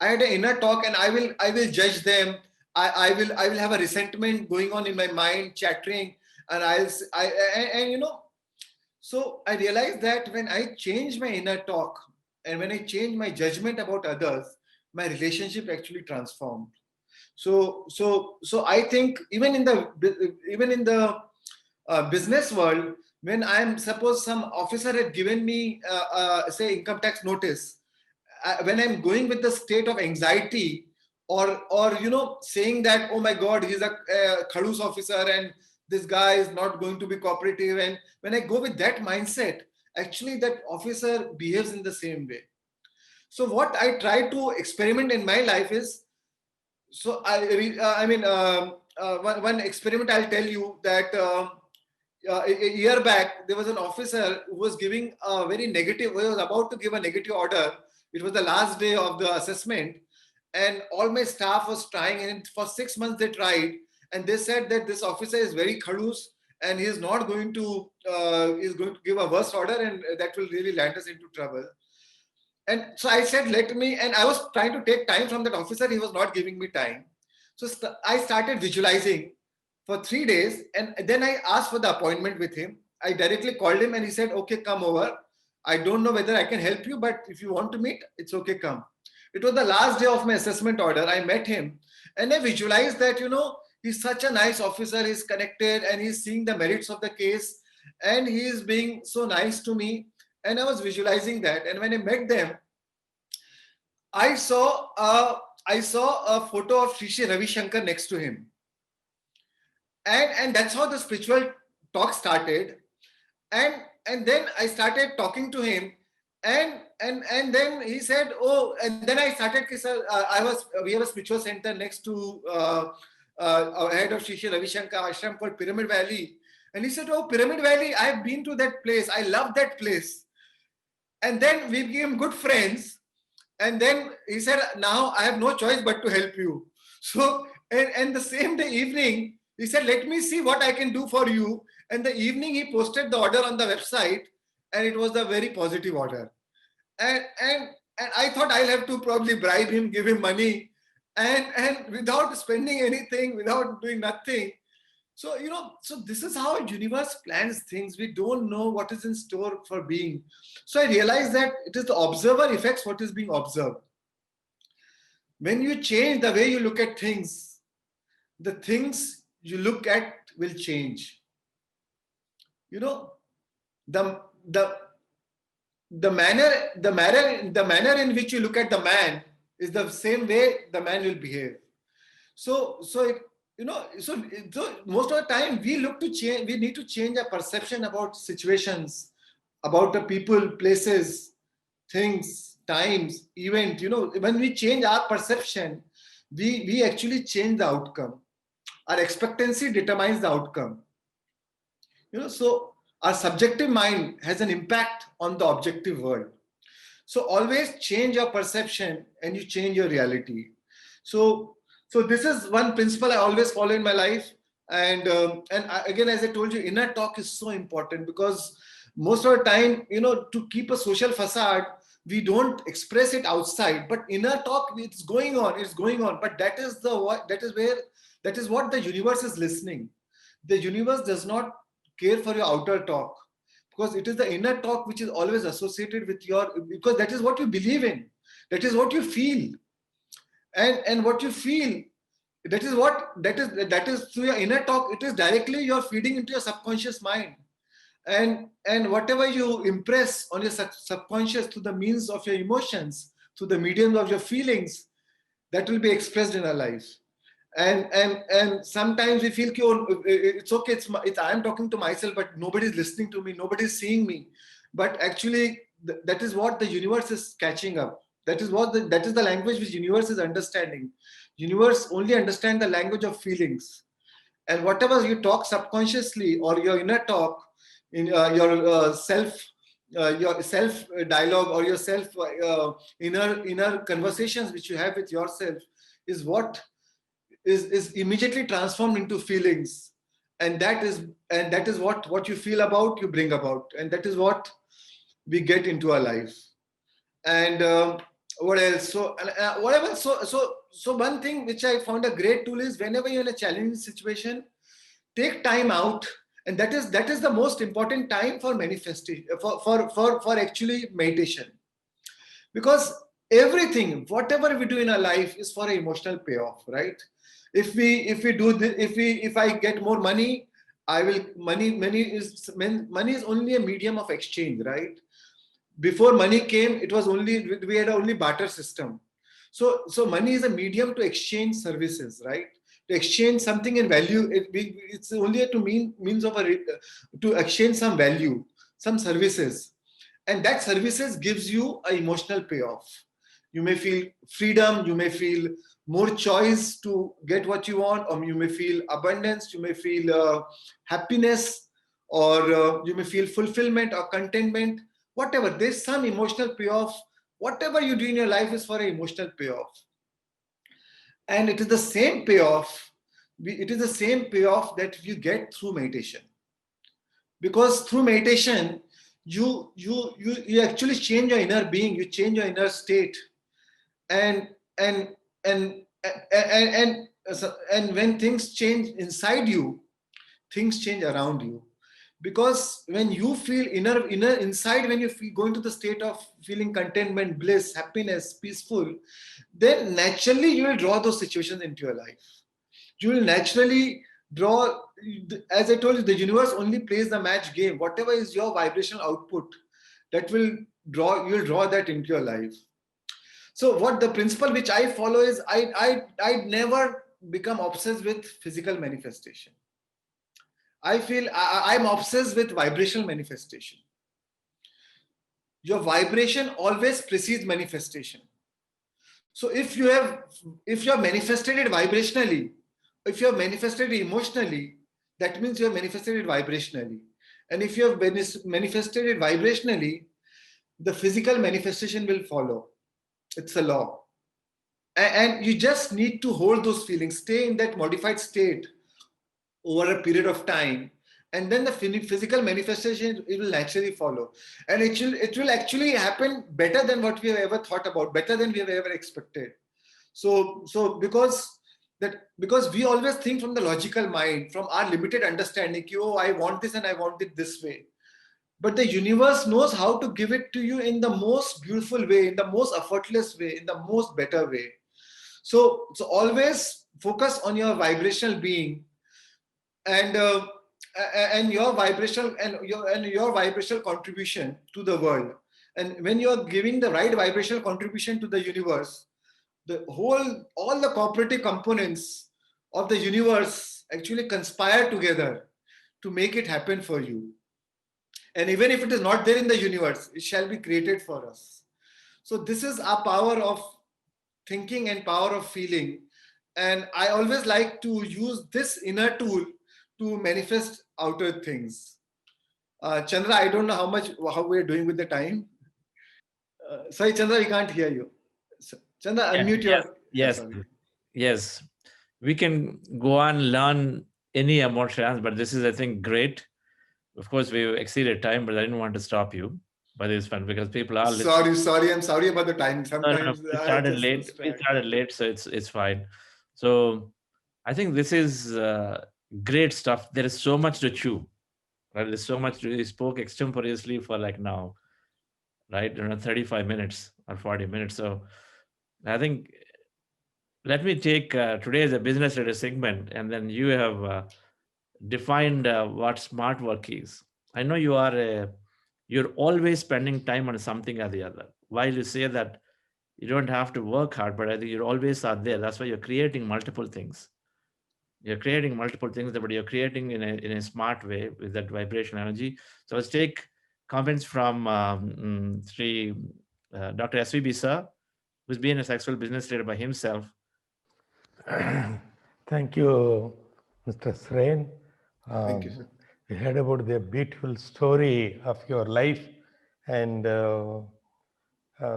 I had an inner talk, and I will judge them. I will have a resentment going on in my mind, chattering, and so I realized that when I change my inner talk and when I change my judgment about others, my relationship actually transformed. So I think even in the business world, when I'm suppose some officer had given me say income tax notice, when I'm going with the state of anxiety, or saying that, oh my God, he's a khadus officer and this guy is not going to be cooperative, and when I go with that mindset, actually that officer behaves in the same way. So what I try to experiment in my life is, so one experiment I'll tell you that a year back there was an officer who was giving a very negative, who was about to give a negative order. It was the last day of the assessment, and all my staff was trying, and for 6 months they tried, and they said that this officer is very khadus and he is not going to give a worse order, and that will really land us into trouble. And so I said, let me, and I was trying to take time from that officer. He was not giving me time. So I started visualizing for 3 days. And then I asked for the appointment with him. I directly called him and he said, okay, come over. I don't know whether I can help you, but if you want to meet, it's okay, come. It was the last day of my assessment order. I met him and I visualized that, he's such a nice officer. He's connected and he's seeing the merits of the case and he's being so nice to me. And I was visualizing that. And when I met them, I saw a photo of Sri Ravi Shankar next to him. And that's how the spiritual talk started. And then I started talking to him. And then he said, oh, and then I started, we have a spiritual center next to our head of Sri Ravi Shankar ashram called Pyramid Valley. And he said, oh, Pyramid Valley, I have been to that place. I love that place. And then we became good friends. And then he said, now I have no choice but to help you. So, and the same day evening, he said, let me see what I can do for you. And the evening he posted the order on the website and it was a very positive order. And I thought I'll have to probably bribe him, give him money and without spending anything, without doing nothing. So, so this is how universe plans things. We don't know what is in store for being. So I realized that it is the observer affects what is being observed. When you change the way you look at things, the things you look at will change. The manner in which you look at the man is the same way the man will behave. So most of the time we look to change, we need to change our perception about situations, about the people, places, things, times, event. When we change our perception, we actually change the outcome. Our expectancy determines the outcome. So our subjective mind has an impact on the objective world. So always change your perception and you change your reality. So this is one principle I always follow in my life. And again, as I told you, inner talk is so important because most of the time, to keep a social facade, we don't express it outside. But inner talk, it's going on. But that is what the universe is listening. The universe does not care for your outer talk because it is the inner talk which is always associated with because that is what you believe in. That is what you feel. And what you feel, that is through your inner talk, it is directly you're feeding into your subconscious mind. And whatever you impress on your subconscious through the means of your emotions, through the medium of your feelings, that will be expressed in our life. And sometimes we feel, it's okay, I am talking to myself, but nobody is listening to me, nobody is seeing me. But actually, that is what the universe is catching up. That is the language which universe is understanding. Universe only understands the language of feelings. And whatever you talk subconsciously or your inner talk, in your self dialogue or your self inner conversations which you have with yourself is what is immediately transformed into feelings. And that is what you feel about, you bring about. And that is what we get into our life. And what else? So one thing which I found a great tool is whenever you're in a challenging situation, take time out, and that is the most important time for manifestation, for actually meditation. Because Everything, whatever we do in our life is for an emotional payoff, right? If we do this, if I get more money, I will money is only a medium of exchange, right? Before money came, it was only, we had only barter system. So money is a medium to exchange services, right? To exchange something in value. It's only to means of to exchange some value, some services, and that services gives you an emotional payoff. You may feel freedom, you may feel more choice to get what you want, or you may feel abundance, you may feel happiness, or you may feel fulfillment or contentment. Whatever, there's some emotional payoff. Whatever you do in your life is for an emotional payoff, and it is the same payoff. It is the same payoff that you get through meditation, because through meditation you actually change your inner being, you change your inner state, and and and and when things change inside you, things change around you. Because when you feel inner inside, when you go into the state of feeling contentment, bliss, happiness, peaceful, then naturally you will draw those situations into your life. You will naturally draw, as I told you, the universe only plays the match game. Whatever is your vibrational output, that will draw, you'll draw that into your life. So what the principle which I follow is, I never become obsessed with physical manifestation. I feel I'm obsessed with vibrational manifestation. Your vibration always precedes manifestation. So if you have manifested it vibrationally, if you have manifested it emotionally, that means you have manifested it vibrationally. And if you have manifested it vibrationally, the physical manifestation will follow. It's a law. And you just need to hold those feelings, stay in that modified state over a period of time, and then the physical manifestation, it will naturally follow, and it will actually happen better than what we have ever thought about, better than we have ever expected. So because we always think from the logical mind, from our limited understanding, oh, I want this and I want it this way. But the universe knows how to give it to you in the most beautiful way, in the most effortless way, in the most better way. So always focus on your vibrational being, and your vibrational and your vibrational contribution to the world. And when you are giving the right vibrational contribution to the universe, all the cooperative components of the universe actually conspire together to make it happen for you. And even if it is not there in the universe, it shall be created for us. So this is our power of thinking and power of feeling. And I always like to use this inner tool to manifest outer things. Chandra, I don't know how we're doing with the time. Sorry, Chandra, we can't hear you. Chandra, unmute your.
Yes.
Sorry.
Yes. We can go on, learn any emotions, but this is, I think, great. Of course, we exceeded time, but I didn't want to stop you. But it's fun because people are listening.
Sorry. I'm sorry about the time. Sometimes
We started late. We started late, so it's fine. So I think this is great stuff. There is so much to chew. Right? There's so much. We spoke extemporaneously for like now, right? 35 minutes or 40 minutes. So I think let me take today as a business leader segment, and then you have defined what smart work is. I know you're always spending time on something or the other. While you say that you don't have to work hard, but I think you always are there. That's why you're creating multiple things. You're creating multiple things, but you're creating in a smart way with that vibration energy. So let's take comments from Sri Dr. SVB sir, who's been a successful business leader by himself.
Thank you, Mr. Sren.
Thank you, sir.
We heard about the beautiful story of your life, and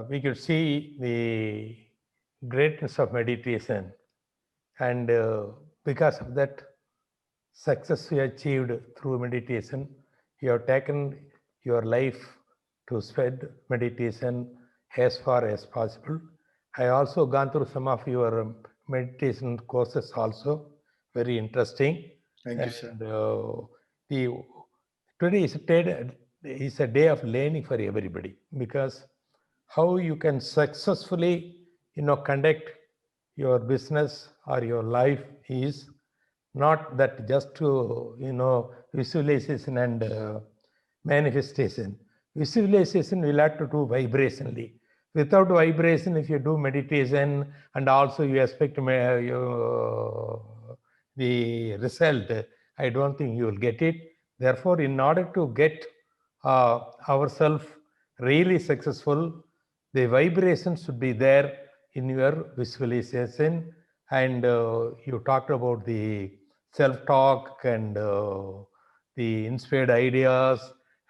we could see the greatness of meditation. And because of that success you achieved through meditation, you have taken your life to spread meditation as far as possible. I also gone through some of your meditation courses also, very interesting.
Thank you, sir.
Today is a day of learning for everybody, because how you can successfully, conduct your business or your life is not that just to, visualization and manifestation. Visualization will have to do vibrationally. Without vibration, if you do meditation and also you expect the result, I don't think you will get it. Therefore, in order to get ourselves really successful, the vibration should be there in your visualization. And you talked about the self-talk and the inspired ideas,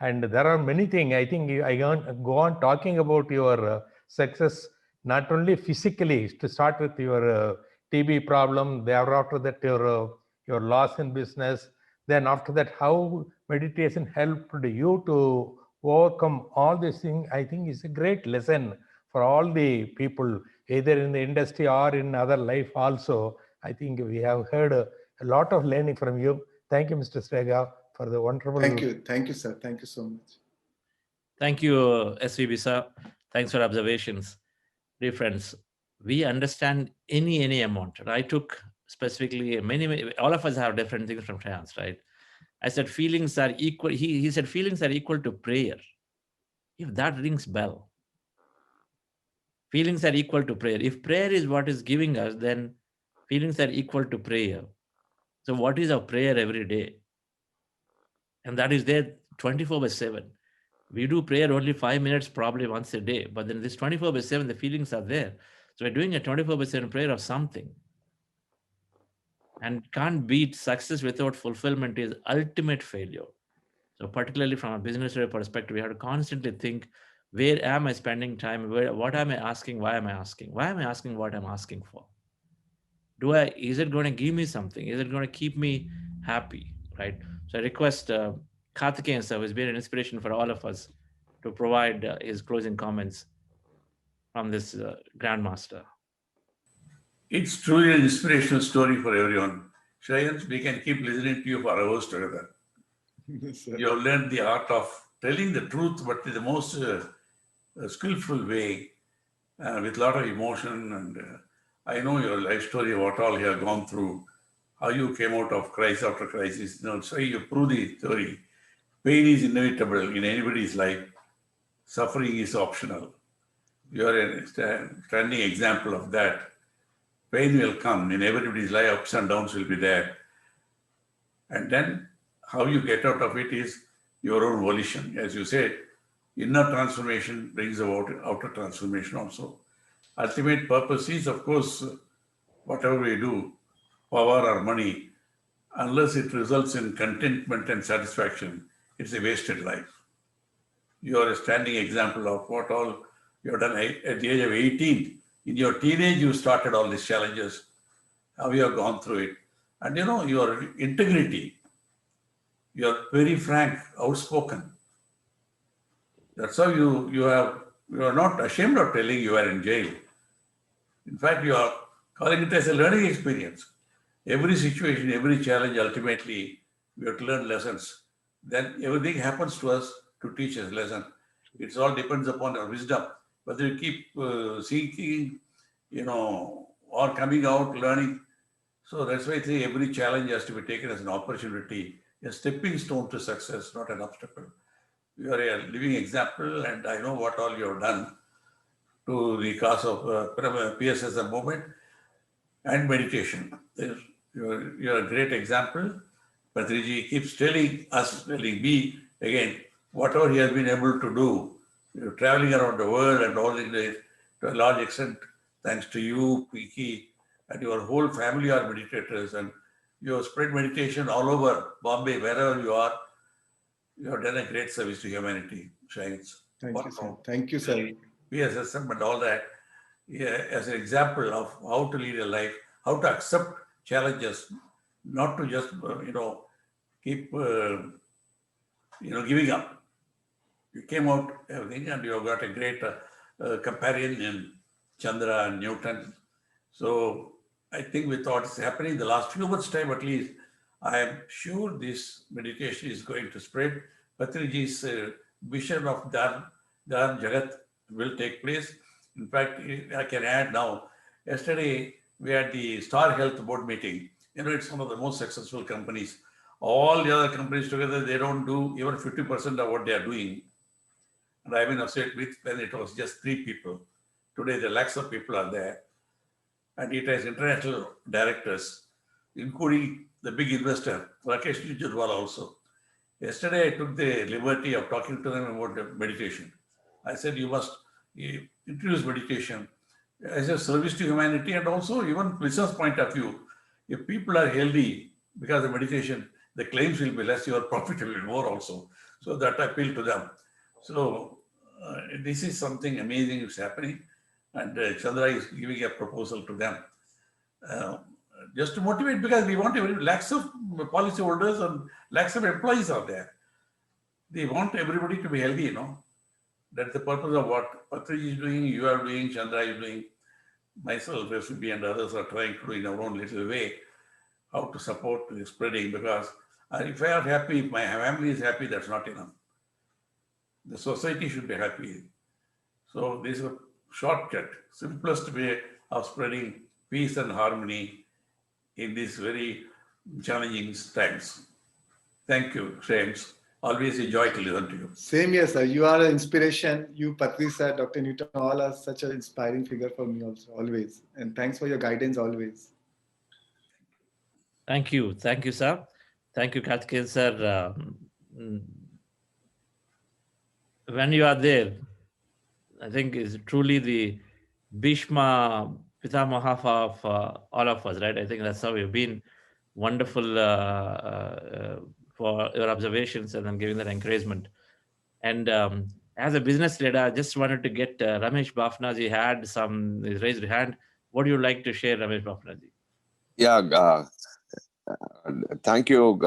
and there are many things. I think I go on talking about your success, not only physically, to start with your TB problem, thereafter that your loss in business, then after that how meditation helped you to overcome all these things. I think is a great lesson for all the people, either in the industry or in other life also. I think we have heard a lot of learning from you. Thank you, Mr. Strega, for the wonderful.
Thank you, sir. Thank you so much.
Thank you, SVB sir. Thanks for observations. Dear friends, we understand any amount. I took specifically many, all of us have different things from trance, right? I said feelings are equal. He said feelings are equal to prayer. If that rings bell, feelings are equal to prayer. If prayer is what is giving us, then feelings are equal to prayer. So what is our prayer every day? And that is there 24/7. We do prayer only 5 minutes, probably once a day, but then this 24/7, the feelings are there. So we're doing a 24/7 prayer of something. And can't beat success without fulfillment is ultimate failure. So particularly from a business perspective, we have to constantly think, where am I spending time? What am I asking? Why am I asking? Why am I asking what I'm asking for? Is it going to give me something? Is it going to keep me happy? Right. So I request Karthikeyan sir, who's been an inspiration for all of us, to provide his closing comments from this Grandmaster.
It's truly an inspirational story for everyone. Shreyans, we can keep listening to you for hours together.
Yes, sir.
You have learned the art of telling the truth, but in the most skillful way, with a lot of emotion. And I know your life story, what all you have gone through, how you came out of crisis after crisis. So you prove the theory. Pain is inevitable in anybody's life. Suffering is optional. You are a standing example of that. Pain will come in everybody's life, ups and downs will be there. And then how you get out of it is your own volition. As you said, inner transformation brings about outer transformation also. Ultimate purpose is, of course, whatever we do, power or money, unless it results in contentment and satisfaction, it's a wasted life. You are a standing example of what all you have done at the age of 18. In your teenage, you started all these challenges, how you have gone through it. And your integrity, you are very frank, outspoken. That's how you are not ashamed of telling you are in jail. In fact, you are calling it as a learning experience. Every situation, every challenge, ultimately, we have to learn lessons. Then everything happens to us to teach us lesson. It all depends upon our wisdom. Whether you keep seeking, or coming out, learning. So that's why I say every challenge has to be taken as an opportunity, a stepping stone to success, not an obstacle. You are a living example, and I know what all you have done to the cause of PSSM movement and meditation. You're a great example. Patriji keeps telling me again, whatever he has been able to do, you're traveling around the world and all in to a large extent, thanks to you, Piki, and your whole family are meditators, and you have spread meditation all over Bombay, wherever you are. You have done a great service to humanity, Science.
Thank you, sir. Thank you, sir.
PSSM and all that, as an example of how to lead a life, how to accept challenges, not to just, keep, giving up. You came out everything, and you have got a great companion in Chandra and Newton. So I think with what is happening in the last few months' time, at least, I am sure this meditation is going to spread. Patriji's vision of Dharm Jagat will take place. In fact, I can add now, yesterday we had the Star Health board meeting. It's one of the most successful companies. All the other companies together, they don't do even 50% of what they are doing. And I've been associated with when it was just 3 people. Today, the lakhs of people are there. And it has international directors, including the big investor, Rakesh Jujurwala also. Yesterday, I took the liberty of talking to them about meditation. I said, you must introduce meditation as a service to humanity, and also even business point of view. If people are healthy because of meditation, the claims will be less, your profit will be more also. So that appeal to them. So this is something amazing is happening, and Chandra is giving a proposal to them. Just to motivate, because we want lakhs of policyholders and lakhs of employees are there. They want everybody to be healthy, That's the purpose of what Patriji is doing, you are doing, Chandra is doing, myself, SVB and others are trying to do in our own little way how to support the spreading, because if I am happy, if my family is happy, that's not enough. The society should be happy. So this is a shortcut, simplest way of spreading peace and harmony in these very challenging times. Thank you, James. Always a joy to listen to you.
Same here, sir. You are an inspiration. You, Patri sir, Dr. Newton, all are such an inspiring figure for me also, always. And thanks for your guidance always.
Thank you, sir. Thank you, Karthikeyan sir. When you are there, I think is truly the Bhishma Pitamaha of all of us, right? I think that's how you've been wonderful for your observations and then giving that encouragement. And as a business leader, I just wanted to get Ramesh Bafnaji had some raised hand. What do you like to share, Ramesh Bafnaji?
Yeah, thank you,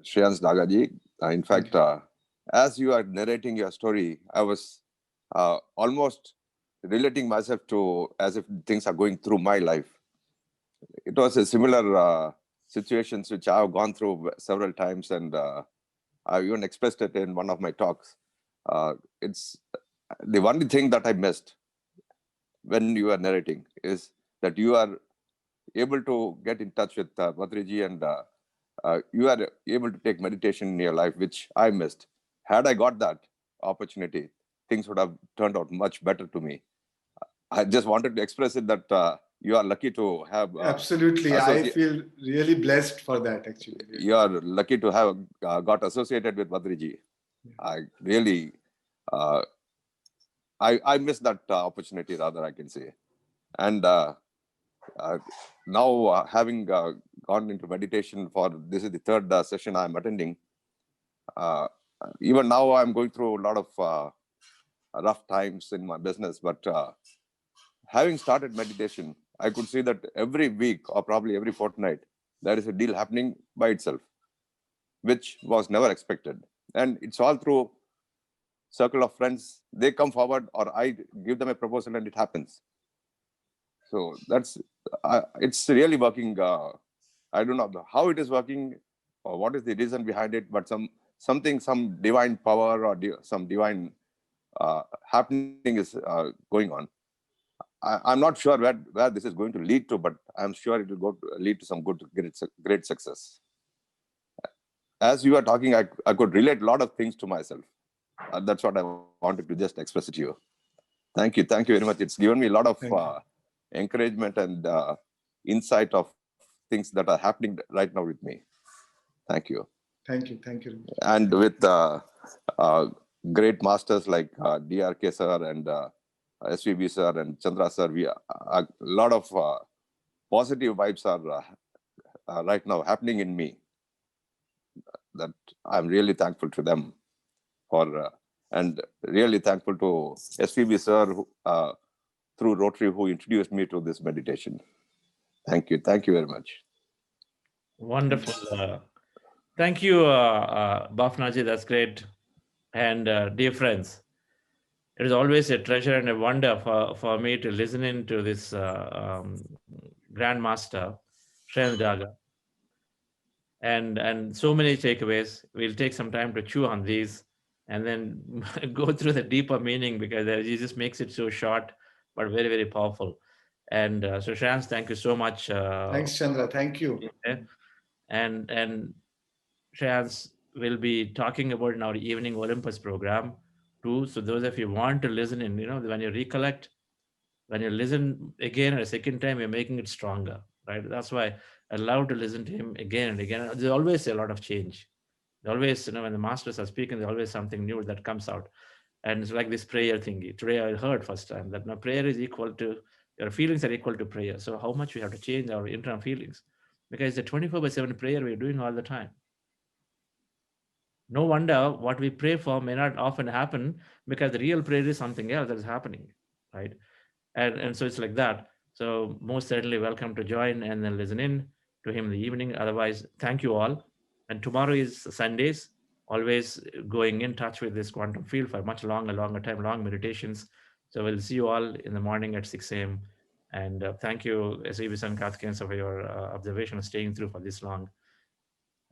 Shreyans Dagaji. In fact, as you are narrating your story, I was almost relating myself to as if things are going through my life. It was a similar situations which I have gone through several times, and I even expressed it in one of my talks. It's the only thing that I missed when you are narrating is that you are able to get in touch with Patriji, and you are able to take meditation in your life, which I missed. Had I got that opportunity, things would have turned out much better to me. I just wanted to express it that you are lucky to have.
Absolutely. I feel really blessed for that, actually.
You are lucky to have got associated with Patriji. Yeah. I really, I missed that opportunity, rather, I can say. And now having gone into meditation this is the third session I'm attending. Even now I'm going through a lot of rough times in my business, but having started meditation, I could see that every week or probably every fortnight, there is a deal happening by itself, which was never expected. And it's all through circle of friends. They come forward or I give them a proposal and it happens. So that's, it's really working. I don't know how it is working or what is the reason behind it, but some divine power or some divine happening is going on. I'm not sure where this is going to lead to, but I'm sure it will lead to some great success. As you are talking, I could relate a lot of things to myself. That's what I wanted to just express it to you. Thank you very much. It's given me a lot of encouragement and insight of things that are happening right now with me. Thank you.
Thank you.
And with great masters like DRK sir and SVB sir and Chandra sir, a lot of positive vibes are right now happening in me. That I'm really thankful to them for, and really thankful to SVB sir through Rotary who introduced me to this meditation. Thank you very much.
Wonderful. Thank you, Bafnaji. That's great. And dear friends, it is always a treasure and a wonder for me to listen into this Grandmaster, Shreyans Daga. And so many takeaways. We'll take some time to chew on these and then go through the deeper meaning, because he just makes it so short but very, very powerful. And so Shreyans, thank you so much.
Thanks, Chandra. Thank you.
And Shreyans will be talking about in our evening Olympus program too. So those of you who want to listen in, when you recollect, when you listen again or a second time, you're making it stronger, right? That's why I love to listen to him again and again. There's always a lot of change. Always, when the masters are speaking, there's always something new that comes out. And it's like this prayer thingy. Today I heard first time that now prayer is equal to, your feelings are equal to prayer. So how much we have to change our internal feelings? Because the 24/7 prayer we're doing all the time. No wonder what we pray for may not often happen, because the real prayer is something else that is happening, right? And so it's like that. So most certainly welcome to join and then listen in to him in the evening. Otherwise, thank you all. And tomorrow is Sundays, always going in touch with this quantum field for much longer time, long meditations. So we'll see you all in the morning at 6 a.m. And thank you, SAB San Karthikeyan, for your observation of staying through for this long.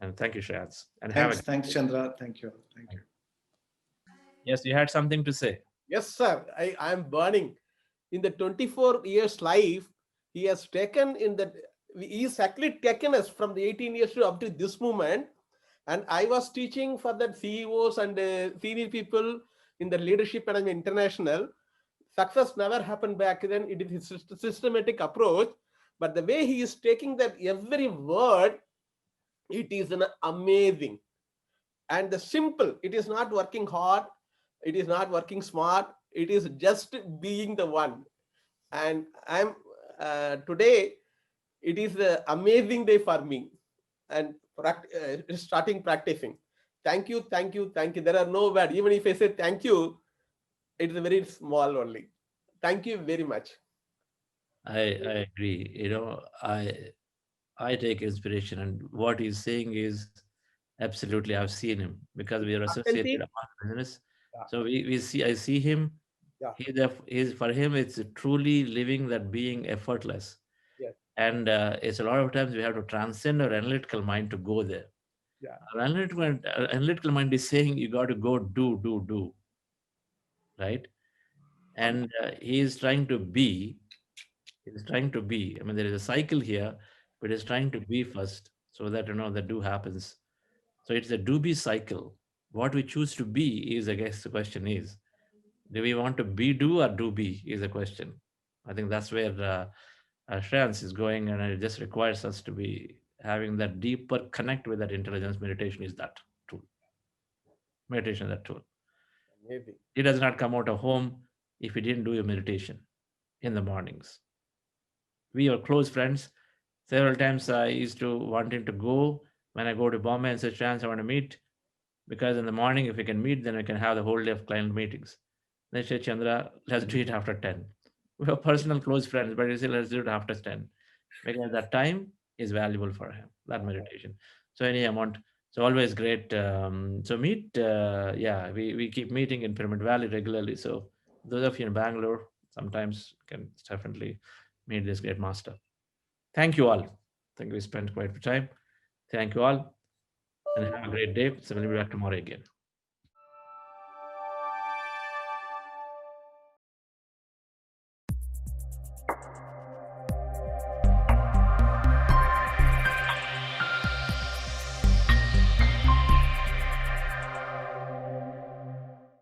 And thank you, Shreyans. And
Thanks, Chandra. Thank you. Thank you.
Yes, you had something to say.
Yes, sir. I am burning. In the 24 years life, he has taken he is actually taken us from the 18 years to up to this moment. And I was teaching for the CEOs and senior people in the leadership management international. Success never happened back then. It is a systematic approach. But the way he is taking that every word, it is an amazing. And the simple, it is not working hard. It is not working smart. It is just being the one. And I'm today, it is an amazing day for me. And starting practicing. Thank you. There are no words. Even if I say thank you, it is a very small only. Thank you very much.
I agree. I take inspiration, and what he's saying is absolutely. I've seen him because we are associated among business. So we see. I see him.
Yeah.
He's for him. It's truly living that being effortless.
Yes.
And it's a lot of times we have to transcend our analytical mind to go there.
Yeah.
Our analytical mind is saying you got to go do, right? And he is trying to be. He's trying to be. I mean, there is a cycle here, but he's trying to be first, so that the do happens. So it's a do be cycle. What we choose to be is, I guess, the question is, do we want to be do or do be? Is the question. I think that's where Shreyans is going, and it just requires us to be having that deeper connect with that intelligence. Meditation is that tool. Meditation is that tool.
Amazing.
It does not come out of home if you didn't do your meditation in the mornings. We are close friends. Several times I used to wanting to go when I go to Bombay and say, Chance, I want to meet, because in the morning, if we can meet, then we can have the whole day of client meetings. They say, Chandra, let's do it after 10. We are personal close friends, but you say, let's do it after 10. Because that time is valuable for him, that meditation. So any amount. So always great. So meet, we keep meeting in Pyramid Valley regularly. So those of you in Bangalore, sometimes can definitely meet this great master. Thank you all. I think we spent quite a bit of time. Thank you all, and have a great day. So we'll be back tomorrow again.